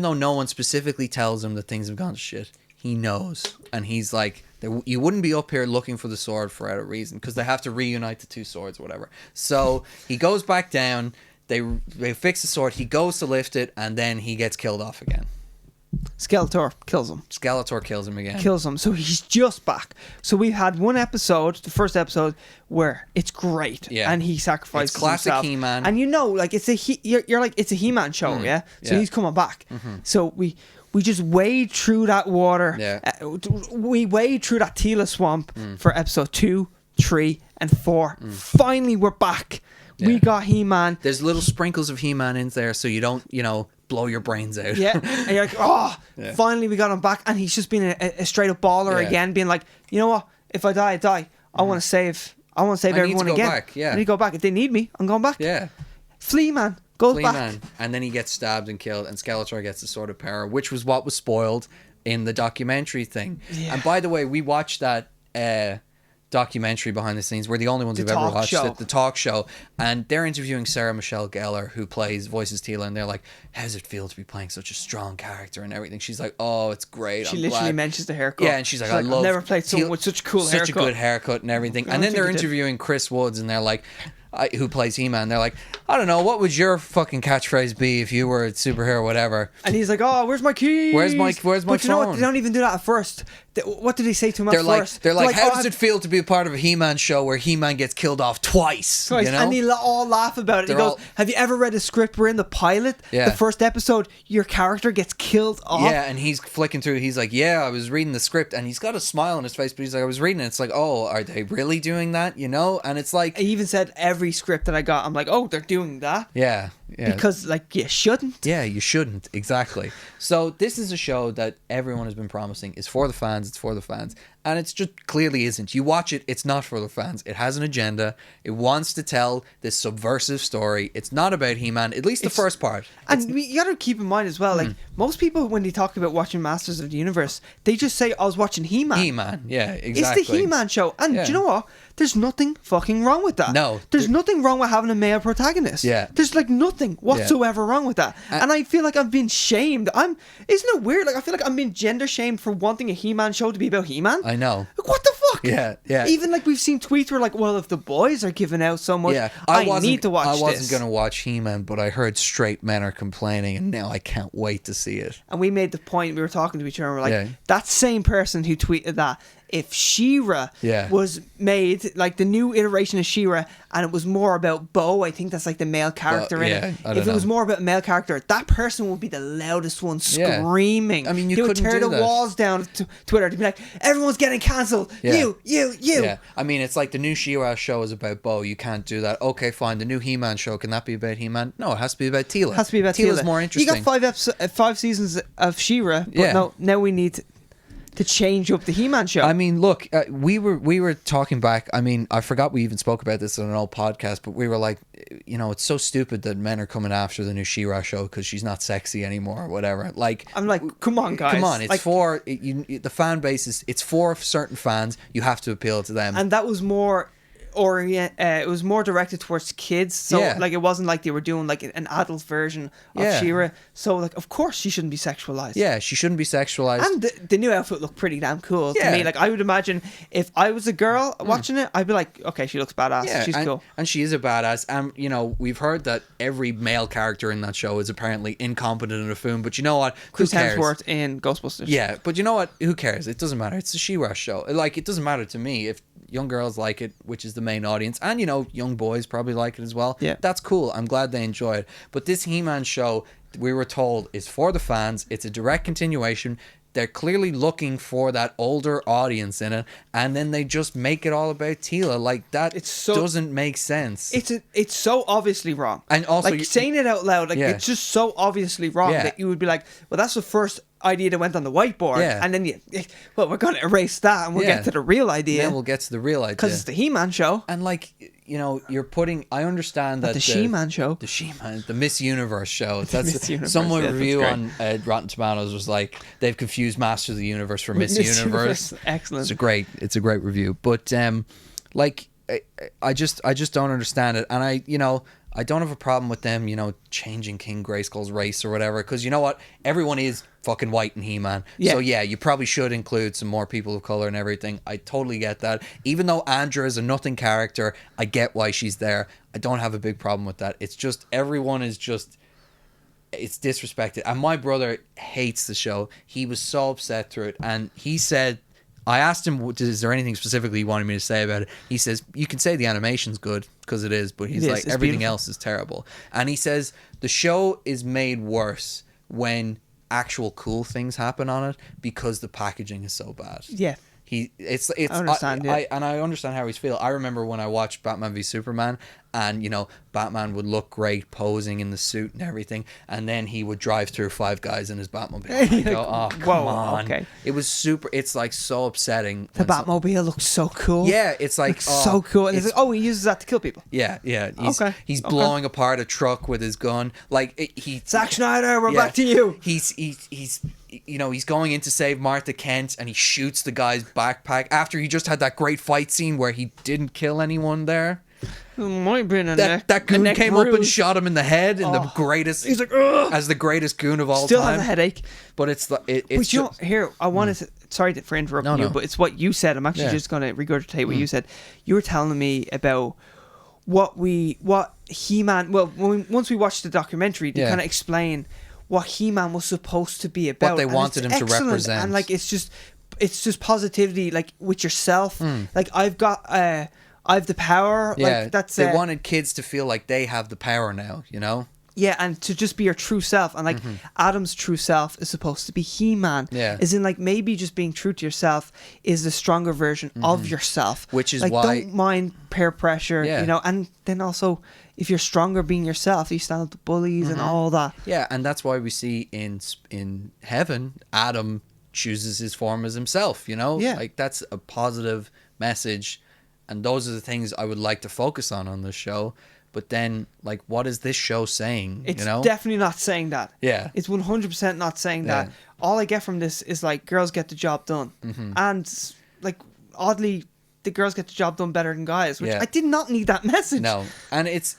though no one specifically tells him that things have gone to shit, he knows, and he's like, you wouldn't be up here looking for the sword for a reason, because they have to reunite the two swords, whatever. So he goes back down. They fix the sword. He goes to lift it, and then he gets killed off again. Skeletor kills him. Skeletor kills him again. Kills him. So he's just back. So we've had one episode, the first episode, where it's great. Yeah. And he sacrifices it's classic himself. He-Man. And you know, like, you're like, it's a He-Man show, yeah? So he's coming back. Mm-hmm. So we just wade through that water. Yeah. We wade through that Tila swamp for episode 2, 3, and 4. Finally, we're back. Yeah. We got He-Man. There's little sprinkles of He-Man in there, so you don't, blow your brains out. Yeah. And you're like, finally we got him back. And he's just being a straight up baller again, being like, you know what? If I die, I die. I want to save everyone again. Back. Yeah. I need to go back. If they need me, I'm going back. Yeah. Flea Man goes back. And then he gets stabbed and killed, and Skeletor gets the Sword of Power, which was what was spoiled in the documentary thing. Yeah. And by the way, we watched that documentary behind the scenes. We're the only ones who've ever watched it, the talk show, and they're interviewing Sarah Michelle Gellar, who voices Tila, and they're like, how does it feel to be playing such a strong character and everything? She's like, oh, it's great. She literally mentions the haircut. Yeah, and she's like, I love, I've never played someone with such a cool haircut. Such a good haircut and everything. And then they're interviewing Chris Woods, and they're like, who plays He-Man, they're like, I don't know, what would your fucking catchphrase be if you were a superhero or whatever? And he's like, oh, where's my keys? Where's my phone? But you know what? They don't even do that at first. What did they say to him at first? They're like, how does it feel to be a part of a He-Man show where He-Man gets killed off twice? You know? And they all laugh about it. He goes, have you ever read a script where in the pilot, the first episode, your character gets killed off? Yeah, and he's flicking through. He's like, yeah, I was reading the script, and he's got a smile on his face, but he's like, I was reading it. It's like, oh, are they really doing that? And it's like, he even said every script that I got, I'm like, oh, they're doing that. Yeah. Because, like, you shouldn't. Yeah, you shouldn't. Exactly. So this is a show that everyone has been promising is for the fans. It's for the fans. And it's just clearly isn't. You watch it, it's not for the fans. It has an agenda. It wants to tell this subversive story. It's not about He-Man, at least the first part. And you got to keep in mind as well, like, most people, when they talk about watching Masters of the Universe, they just say, I was watching He-Man. He-Man, yeah, exactly. It's the He-Man show. And do you know what? There's nothing fucking wrong with that. No. There's nothing wrong with having a male protagonist. Yeah. There's like nothing whatsoever wrong with that. And I feel like I've been shamed. Isn't it weird? Like, I feel like I'm being gender shamed for wanting a He-Man show to be about He-Man. I know. Like, what the fuck? Yeah. Even like we've seen tweets where like, well, if the boys are giving out so much, I need to watch this. I wasn't going to watch He-Man, but I heard straight men are complaining, and now I can't wait to see it. And we made the point, we were talking to each other, and we're like, that same person who tweeted that, if She-Ra was made, like the new iteration of She-Ra, and it was more about Bo, I think that's like the male character in it. If it was more about a male character, that person would be the loudest one screaming. I mean, they would tear the walls down to Twitter to be like, everyone's getting cancelled. You. Yeah. I mean, it's like the new She-Ra show is about Bo. You can't do that. Okay, fine. The new He-Man show, can that be about He-Man? No, it has to be about Tila. It has to be about Tila. Tila's more interesting. You got 5 seasons of She-Ra, but no, now we need to change up the He-Man show. I mean, look, we were talking back. I mean, I forgot we even spoke about this on an old podcast, but we were like, it's so stupid that men are coming after the new She-Ra show because she's not sexy anymore or whatever. Like, I'm like, come on, guys. Come on, it's like, for the fan base. It's for certain fans. You have to appeal to them. And that was more it was more directed towards kids. So like it wasn't like they were doing like an adult version of She-Ra. So like of course she shouldn't be sexualized. Yeah, she shouldn't be sexualized. And the new outfit looked pretty damn cool to me. Like I would imagine if I was a girl watching it, I'd be like, okay, she looks badass. Yeah, she's cool. And she is a badass. And you know, we've heard that every male character in that show is apparently incompetent in a film. But you know what? Chris Hemsworth in Ghostbusters. Yeah, but you know what? Who cares? It doesn't matter. It's a She-Ra show. Like it doesn't matter to me if young girls like it, which is the main audience, and you know, young boys probably like it as well. Yeah, that's cool. I'm glad they enjoy it. But this He-Man show, we were told, is for the fans. It's a direct continuation. They're clearly looking for that older audience in it, and then they just make it all about Teela. Like that, doesn't make sense. It's so obviously wrong. And also, like saying it out loud, like it's just so obviously wrong that you would be like, well, that's the first idea that went on the whiteboard, and then we're going to erase that, and we'll get to the real idea. Then we'll get to the real idea because it's the He-Man show. And like, you know, you're putting. I understand that the She-Man show, the Miss Universe show. That's someone review on Rotten Tomatoes was like they've confused Masters of the Universe for Miss Universe. Excellent. It's a great review, but like I just don't understand it, and I don't have a problem with them, you know, changing King Grayskull's race or whatever, because you know what? Everyone is fucking white in He-Man. Yeah. So yeah, you probably should include some more people of color and everything. I totally get that. Even though Andra is a nothing character, I get why she's there. I don't have a big problem with that. It's just everyone is just... It's disrespected. And my brother hates the show. He was so upset through it. And he said... I asked him, is there anything specifically he wanted me to say about it? He says, you can say the animation's good, because it is, but he's like, everything else is terrible. And he says, the show is made worse when actual cool things happen on it, because the packaging is so bad. Yeah. I understand and I understand how he's feeling. I remember when I watched Batman v Superman, and you know, Batman would look great posing in the suit and everything, and then he would drive through Five Guys in his Batmobile. And I go, oh come on. Okay. It was super. It's like so upsetting. The Batmobile looks so cool. Yeah, it's like so cool. And it's like, oh, he uses that to kill people. Yeah. He's blowing apart a truck with his gun. Like Zack Snyder, we're back to you. He's you know, he's going in to save Martha Kent, and he shoots the guy's backpack after he just had that great fight scene where he didn't kill anyone there. Might have been that goon came up and shot him in the head in the greatest. He's like, ugh! As the greatest goon of all Still time. Still has a headache. But it's but you know, here I wanted to. Sorry for interrupting you, but it's what you said. I'm actually just going to regurgitate what you said. You were telling me about what He-Man. Well, once we watched the documentary, they kind of explain what He-Man was supposed to be about. What they wanted him to represent, and like it's just positivity, like with yourself. Like I have the power. Yeah, like that's they wanted kids to feel like they have the power now, you know? Yeah, and to just be your true self. And like Adam's true self is supposed to be He-Man. Yeah. As in like maybe just being true to yourself is the stronger version of yourself. Which is like, why... don't mind peer pressure, you know? And then also, if you're stronger being yourself, you stand up to bullies and all that. Yeah, and that's why we see in heaven, Adam chooses his form as himself, you know? Yeah. Like that's a positive message. And those are the things I would like to focus on this show. But then, like, what is this show saying? It's you know? definitely not saying that. Yeah. It's 100% not saying that. All I get from this is, like, girls get the job done. And, like, oddly, the girls get the job done better than guys. Which I did not need that message. No. And it's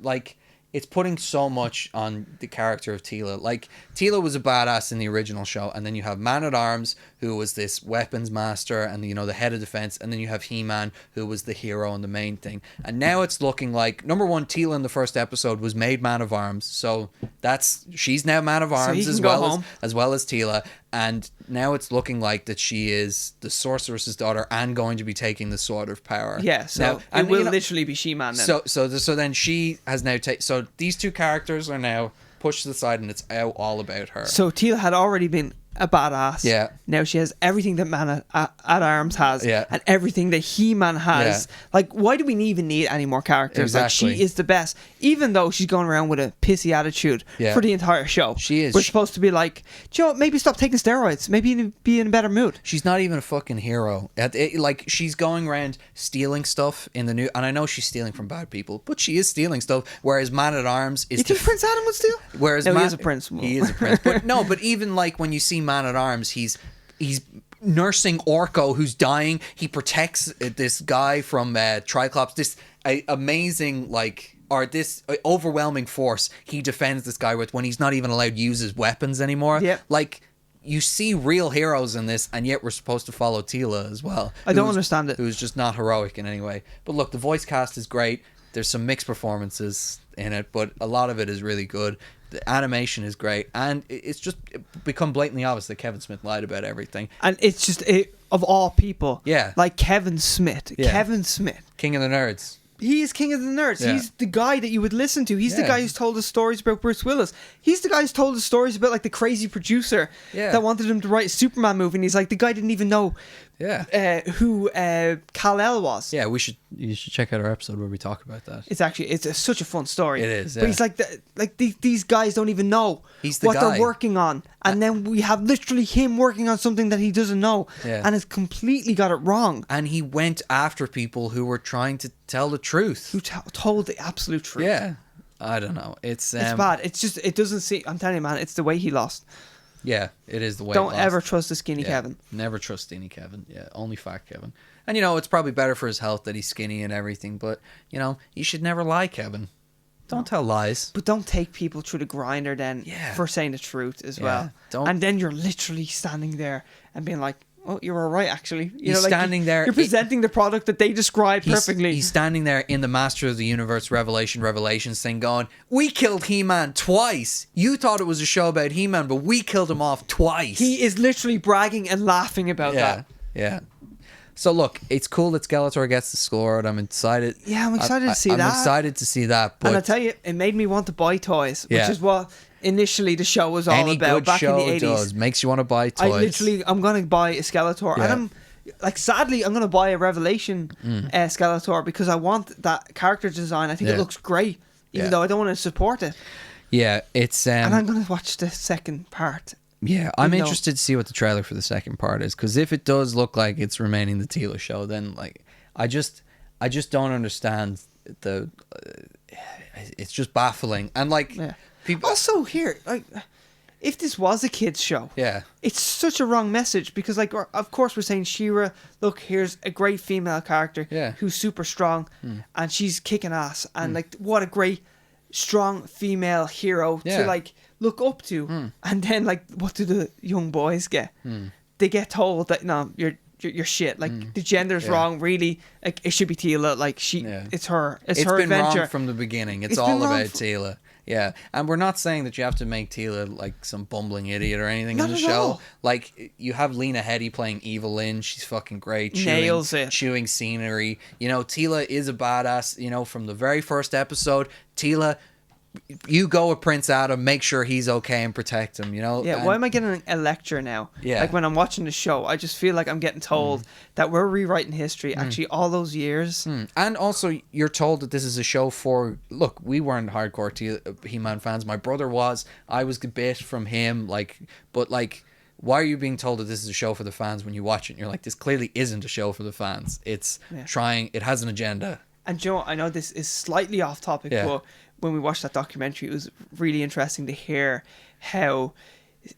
like... It's putting so much on the character of Teela. Like, Teela was a badass in the original show, and then you have Man-at-Arms, who was this weapons master and, you know, the head of defense, and then you have He-Man, who was the hero and the main thing. And now it's looking like, number one, Teela in the first episode was made Man-of-Arms, so she's now Man-of-Arms as well as Teela. And now it's looking like that she is the sorceress's daughter and going to be taking the sword of power. Yeah, so it will literally be She-Man then. So then she has now so these two characters are now pushed to the side, and it's all about her. So Teela had already been a badass. Yeah. Now she has everything that Man-at-Arms has. Yeah. And everything that He-Man has. Yeah. Like, why do we even need any more characters? Exactly. Like, she is the best. Even though she's going around with a pissy attitude for the entire show. She is. We're supposed to be like, Joe, maybe stop taking steroids. Maybe be in a better mood. She's not even a fucking hero. Like, she's going around stealing stuff in the new... And I know she's stealing from bad people, but she is stealing stuff. Whereas Man-at-Arms is... You think Prince Adam would steal? Whereas no, he is a prince. He is a prince. But no, but even like when you see Man-at-Arms, he's nursing Orko who's dying. He protects this guy from Triclops. This amazing, like, or this overwhelming force he defends this guy with when he's not even allowed to use his weapons anymore. Yeah. Like, you see real heroes in this, and yet we're supposed to follow Tila as well. I don't understand it. Who's just not heroic in any way. But look, the voice cast is great. There's some mixed performances in it, but a lot of it is really good. The animation is great, and it's just become blatantly obvious that Kevin Smith lied about everything. And it's just, of all people, Yeah. like Kevin Smith. Yeah. Kevin Smith. King of the Nerds. He is king of the nerds. Yeah. He's the guy that you would listen to. He's the Yeah. guy who's told us stories about Bruce Willis. He's the guy who's told us stories about, like, the crazy producer that wanted him to write a Superman movie. And he's like, the guy didn't even know who Kal-El was. Yeah, you should check out our episode where we talk about that. It's such a fun story. It is, But he's like, these guys don't even know what they're working on. And then we have literally him working on something that he doesn't know. Yeah. And has completely got it wrong. And he went after people who were trying to tell the truth. Who told the absolute truth. Yeah. I don't know. It's bad. It's just, it doesn't see. I'm telling you, man, it's the way he lost. Yeah, it is the way. Don't ever trust the skinny Kevin. Never trust skinny Kevin. Yeah, only fat Kevin. And, you know, it's probably better for his health that he's skinny and everything. But, you know, you should never lie, Kevin. Don't tell lies. But don't take people through the grinder then for saying the truth as well. And then you're literally standing there and being like, oh, you were right, actually. He's standing there. You're presenting the product that they described perfectly. He's standing there in the Master of the Universe Revelations thing going, we killed He-Man twice. You thought it was a show about He-Man, but we killed him off twice. He is literally bragging and laughing about that. Yeah. So look, it's cool that Skeletor gets the score. I'm excited. Yeah, I'm excited to see that. I'm excited to see that. But and I tell you, it made me want to buy toys, which is what initially the show was all about back in the 80s. Makes you want to buy toys. I'm going to buy a Skeletor. And I'm like, sadly, I'm going to buy a Revelation Skeletor because I want that character design. I think it looks great, even though I don't want to support it. Yeah, it's... and I'm going to watch the second part. Yeah, I'm interested to see what the trailer for the second part is, because if it does look like it's remaining the Tila show, then like I just don't understand the. It's just baffling, and like people also here, like, if this was a kids show, it's such a wrong message because, like, of course we're saying She-Ra, look, here's a great female character who's super strong and she's kicking ass, and like, what a great strong female hero to like look up to. And then, like, what do the young boys get? They get told that no, you're shit, like the gender's wrong, really, like it should be Tila, like it's her been adventure wrong from the beginning. It's all about Tila. Yeah, and we're not saying that you have to make Tila like some bumbling idiot or anything in the show. All. Like, you have Lena Headey playing Evil Lynn. She's fucking great. Chewing scenery. You know, Tila is a badass. You know, from the very first episode, Tila, you go with Prince Adam, make sure he's okay and protect him, you know? Yeah, why am I getting a lecture now? Yeah. Like, when I'm watching the show, I just feel like I'm getting told that we're rewriting history actually all those years. And also, you're told that this is a show for... Look, we weren't hardcore He-Man fans. My brother was. I was a bit from him, like... But, like, why are you being told that this is a show for the fans when you watch it and you're like, this clearly isn't a show for the fans. It's trying... It has an agenda. And Joe, I know this is slightly off topic, but when we watched that documentary, it was really interesting to hear how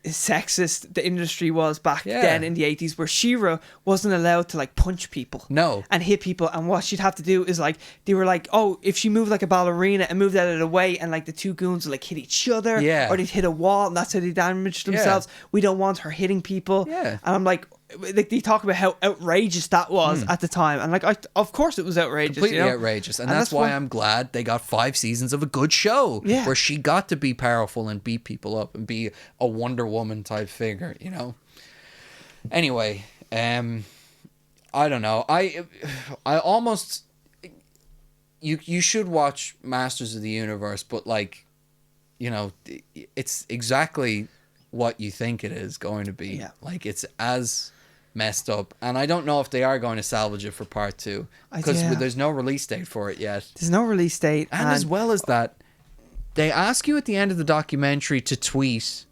sexist the industry was back then in the 80s, where She-Ra wasn't allowed to like punch people and hit people, and what she'd have to do is like, they were like, oh, if she moved like a ballerina and moved out of the way, and like the two goons would like hit each other or they'd hit a wall and that's how they damaged themselves, we don't want her hitting people. And I'm like they talk about how outrageous that was at the time, and like, of course it was outrageous, completely outrageous, and that's why I'm glad they got 5 seasons of a good show where she got to be powerful and beat people up and be a Wonder Woman type figure, you know. Anyway, I don't know, I almost, you should watch Masters of the Universe, but like, you know, it's exactly what you think it is going to be. Like, it's as messed up, and I don't know if they are going to salvage it for part 2, because there's no release date for it yet. There's no release date, and as well as that, they ask you at the end of the documentary to tweet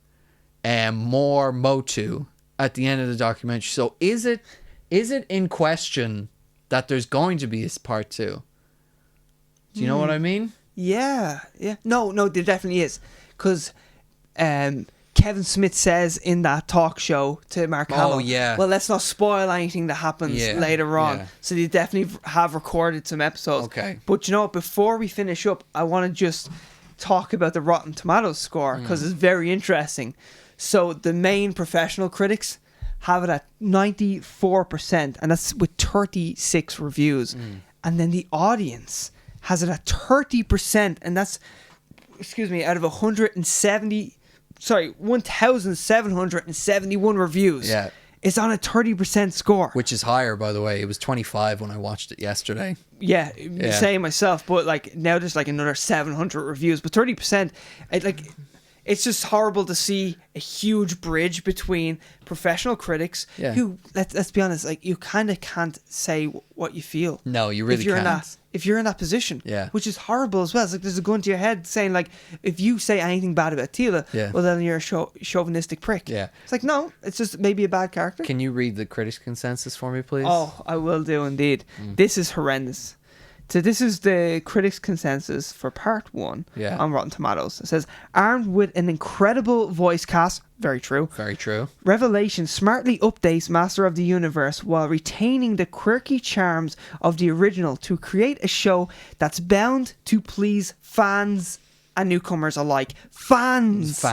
more Motu at the end of the documentary. So is it in question that there's going to be a part 2? Do you know what I mean? Yeah. No, there definitely is, because Kevin Smith says in that talk show to Mark Hamill. Oh, yeah. Well, let's not spoil anything that happens later on. Yeah. So they definitely have recorded some episodes. Okay. But you know what? Before we finish up, I want to just talk about the Rotten Tomatoes score because it's very interesting. So the main professional critics have it at 94%, and that's with 36 reviews. And then the audience has it at 30%, and that's, out of 1,771 reviews. Yeah. It's on a 30% score. Which is higher, by the way. It was 25 when I watched it yesterday. Yeah, same myself. But like now there's like another 700 reviews. But 30%, it's just horrible to see a huge bridge between professional critics who, let's be honest, like you kind of can't say what you feel. No, you really can't. If you're in that position, which is horrible as well. It's like there's a gun to your head saying like, if you say anything bad about Tila, well then you're a chauvinistic prick. Yeah, it's like no, it's just maybe a bad character. Can you read the critics' consensus for me, please? Oh, I will do indeed. This is horrendous. So this is the critics' consensus for part 1 on Rotten Tomatoes. It says, armed with an incredible voice cast, very true. Very true. Revelation smartly updates Master of the Universe while retaining the quirky charms of the original to create a show that's bound to please fans and newcomers alike. Fans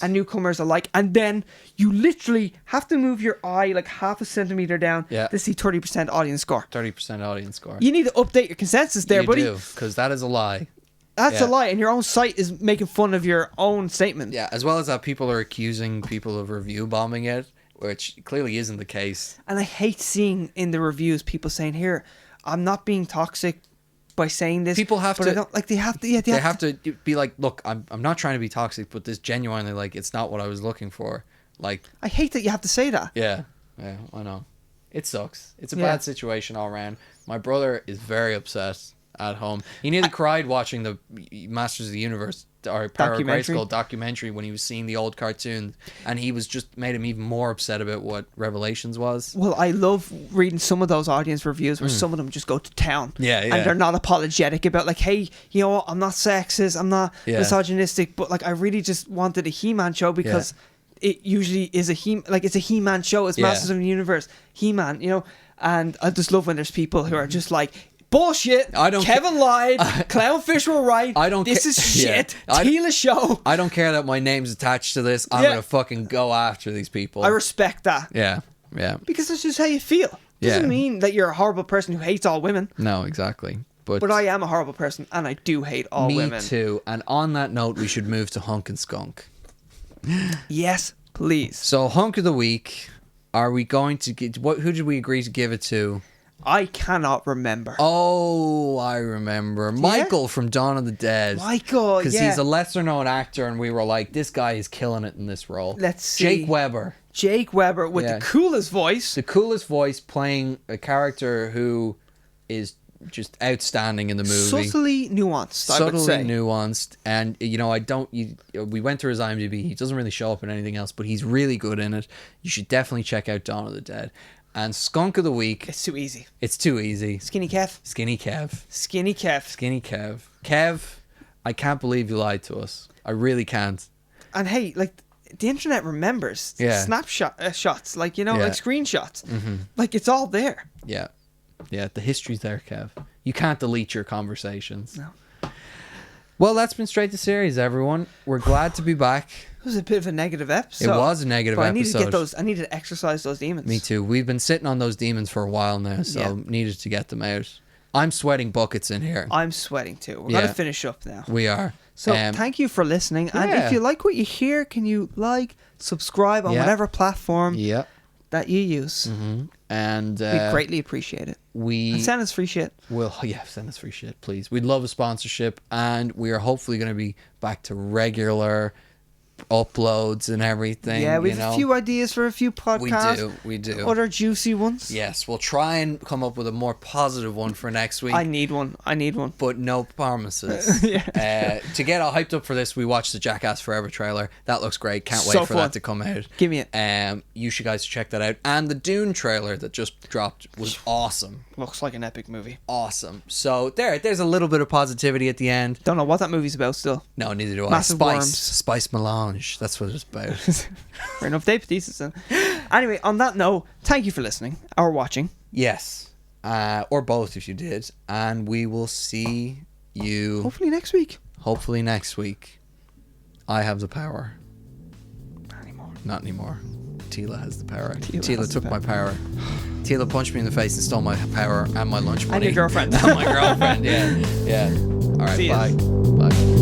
and newcomers alike. And then you literally have to move your eye like half a centimeter down to see 30% audience score. 30% audience score. You need to update your consensus there, buddy. You do, because that is a lie. That's a lie, and your own site is making fun of your own statement. Yeah, as well as that people are accusing people of review bombing it, which clearly isn't the case. And I hate seeing in the reviews people saying, here, I'm not being toxic by saying this. People have to, I don't, like, they have to be like, look, I'm not trying to be toxic, but this genuinely, like, it's not what I was looking for. Like, I hate that you have to say that. Yeah, I know. It sucks. It's a bad situation all around. My brother is very upset at home. He nearly cried watching the Masters of the Universe or Power of Grayskull documentary when he was seeing the old cartoons, and he was just made him even more upset about what Revelations was. Well, I love reading some of those audience reviews where some of them just go to town. And they're not apologetic about like, hey, you know what, I'm not sexist, I'm not misogynistic, but like I really just wanted a He-Man show because it usually is it's a He-Man show. It's Masters of the Universe, He-Man, you know. And I just love when there's people who are just like, bullshit. Kevin lied. Clownfish were right. This is shit. Tila show. I don't care that my name's attached to this. I'm gonna fucking go after these people. I respect that. Yeah. Because that's just how you feel. Doesn't mean that you're a horrible person who hates all women. No, exactly. But I am a horrible person, and I do hate all women. Me too. And on that note, we should move to Hunk and Skunk. Yes, please. So Hunk of the Week. Are we going to get? Who did we agree to give it to? I cannot remember. Oh, I remember. Michael from Dawn of the Dead. Michael, because he's a lesser known actor, and we were like, this guy is killing it in this role. Let's see. Jake Weber. Jake Weber with the coolest voice. The coolest voice, playing a character who is just outstanding in the movie. Subtly nuanced, I would say. Subtly nuanced. And, you know, we went through his IMDb. He doesn't really show up in anything else, but he's really good in it. You should definitely check out Dawn of the Dead. And Skunk of the Week. It's too easy. It's too easy. Skinny Kev. Skinny Kev. Skinny Kev. Skinny Kev. Kev, I can't believe you lied to us. I really can't. And hey, like, the internet remembers shots, like, you know, like screenshots. Mm-hmm. Like, it's all there. Yeah. Yeah, the history's there, Kev. You can't delete your conversations. No. Well, that's been Straight to Series, everyone. We're glad to be back. It was a bit of a negative episode. It was a negative episode. I need to exercise those demons. Me too. We've been sitting on those demons for a while now, so needed to get them out. I'm sweating buckets in here. I'm sweating too. We're going to finish up now. We are. So thank you for listening. And if you like what you hear, can you subscribe on whatever platform that you use? Mm-hmm. And we greatly appreciate it. And send us free shit. Send us free shit, please. We'd love a sponsorship, and we are hopefully going to be back to regular uploads and everything. Yeah, we have a few ideas for a few podcasts. We do. Other juicy ones. Yes, we'll try and come up with a more positive one for next week. I need one. But no promises. To get all hyped up for this, we watched the Jackass Forever trailer. That looks great. Can't wait for that to come out. Give me it. You should guys check that out. And the Dune trailer that just dropped was awesome. Looks like an epic movie. Awesome. So there's a little bit of positivity at the end. Don't know what that movie's about still. No, neither do I. Massive worms. Spice Milan. melange. That's what it's about. Fair enough. Day thesis then. Anyway, on that note, thank you for listening or watching. Yes. Or both if you did. And we will see you... Hopefully next week. I have the power. Not anymore. Tila has the power. Tila took my power. Tila punched me in the face and stole my power and my lunch money. And your girlfriend. And my girlfriend, yeah. All right, bye. Bye.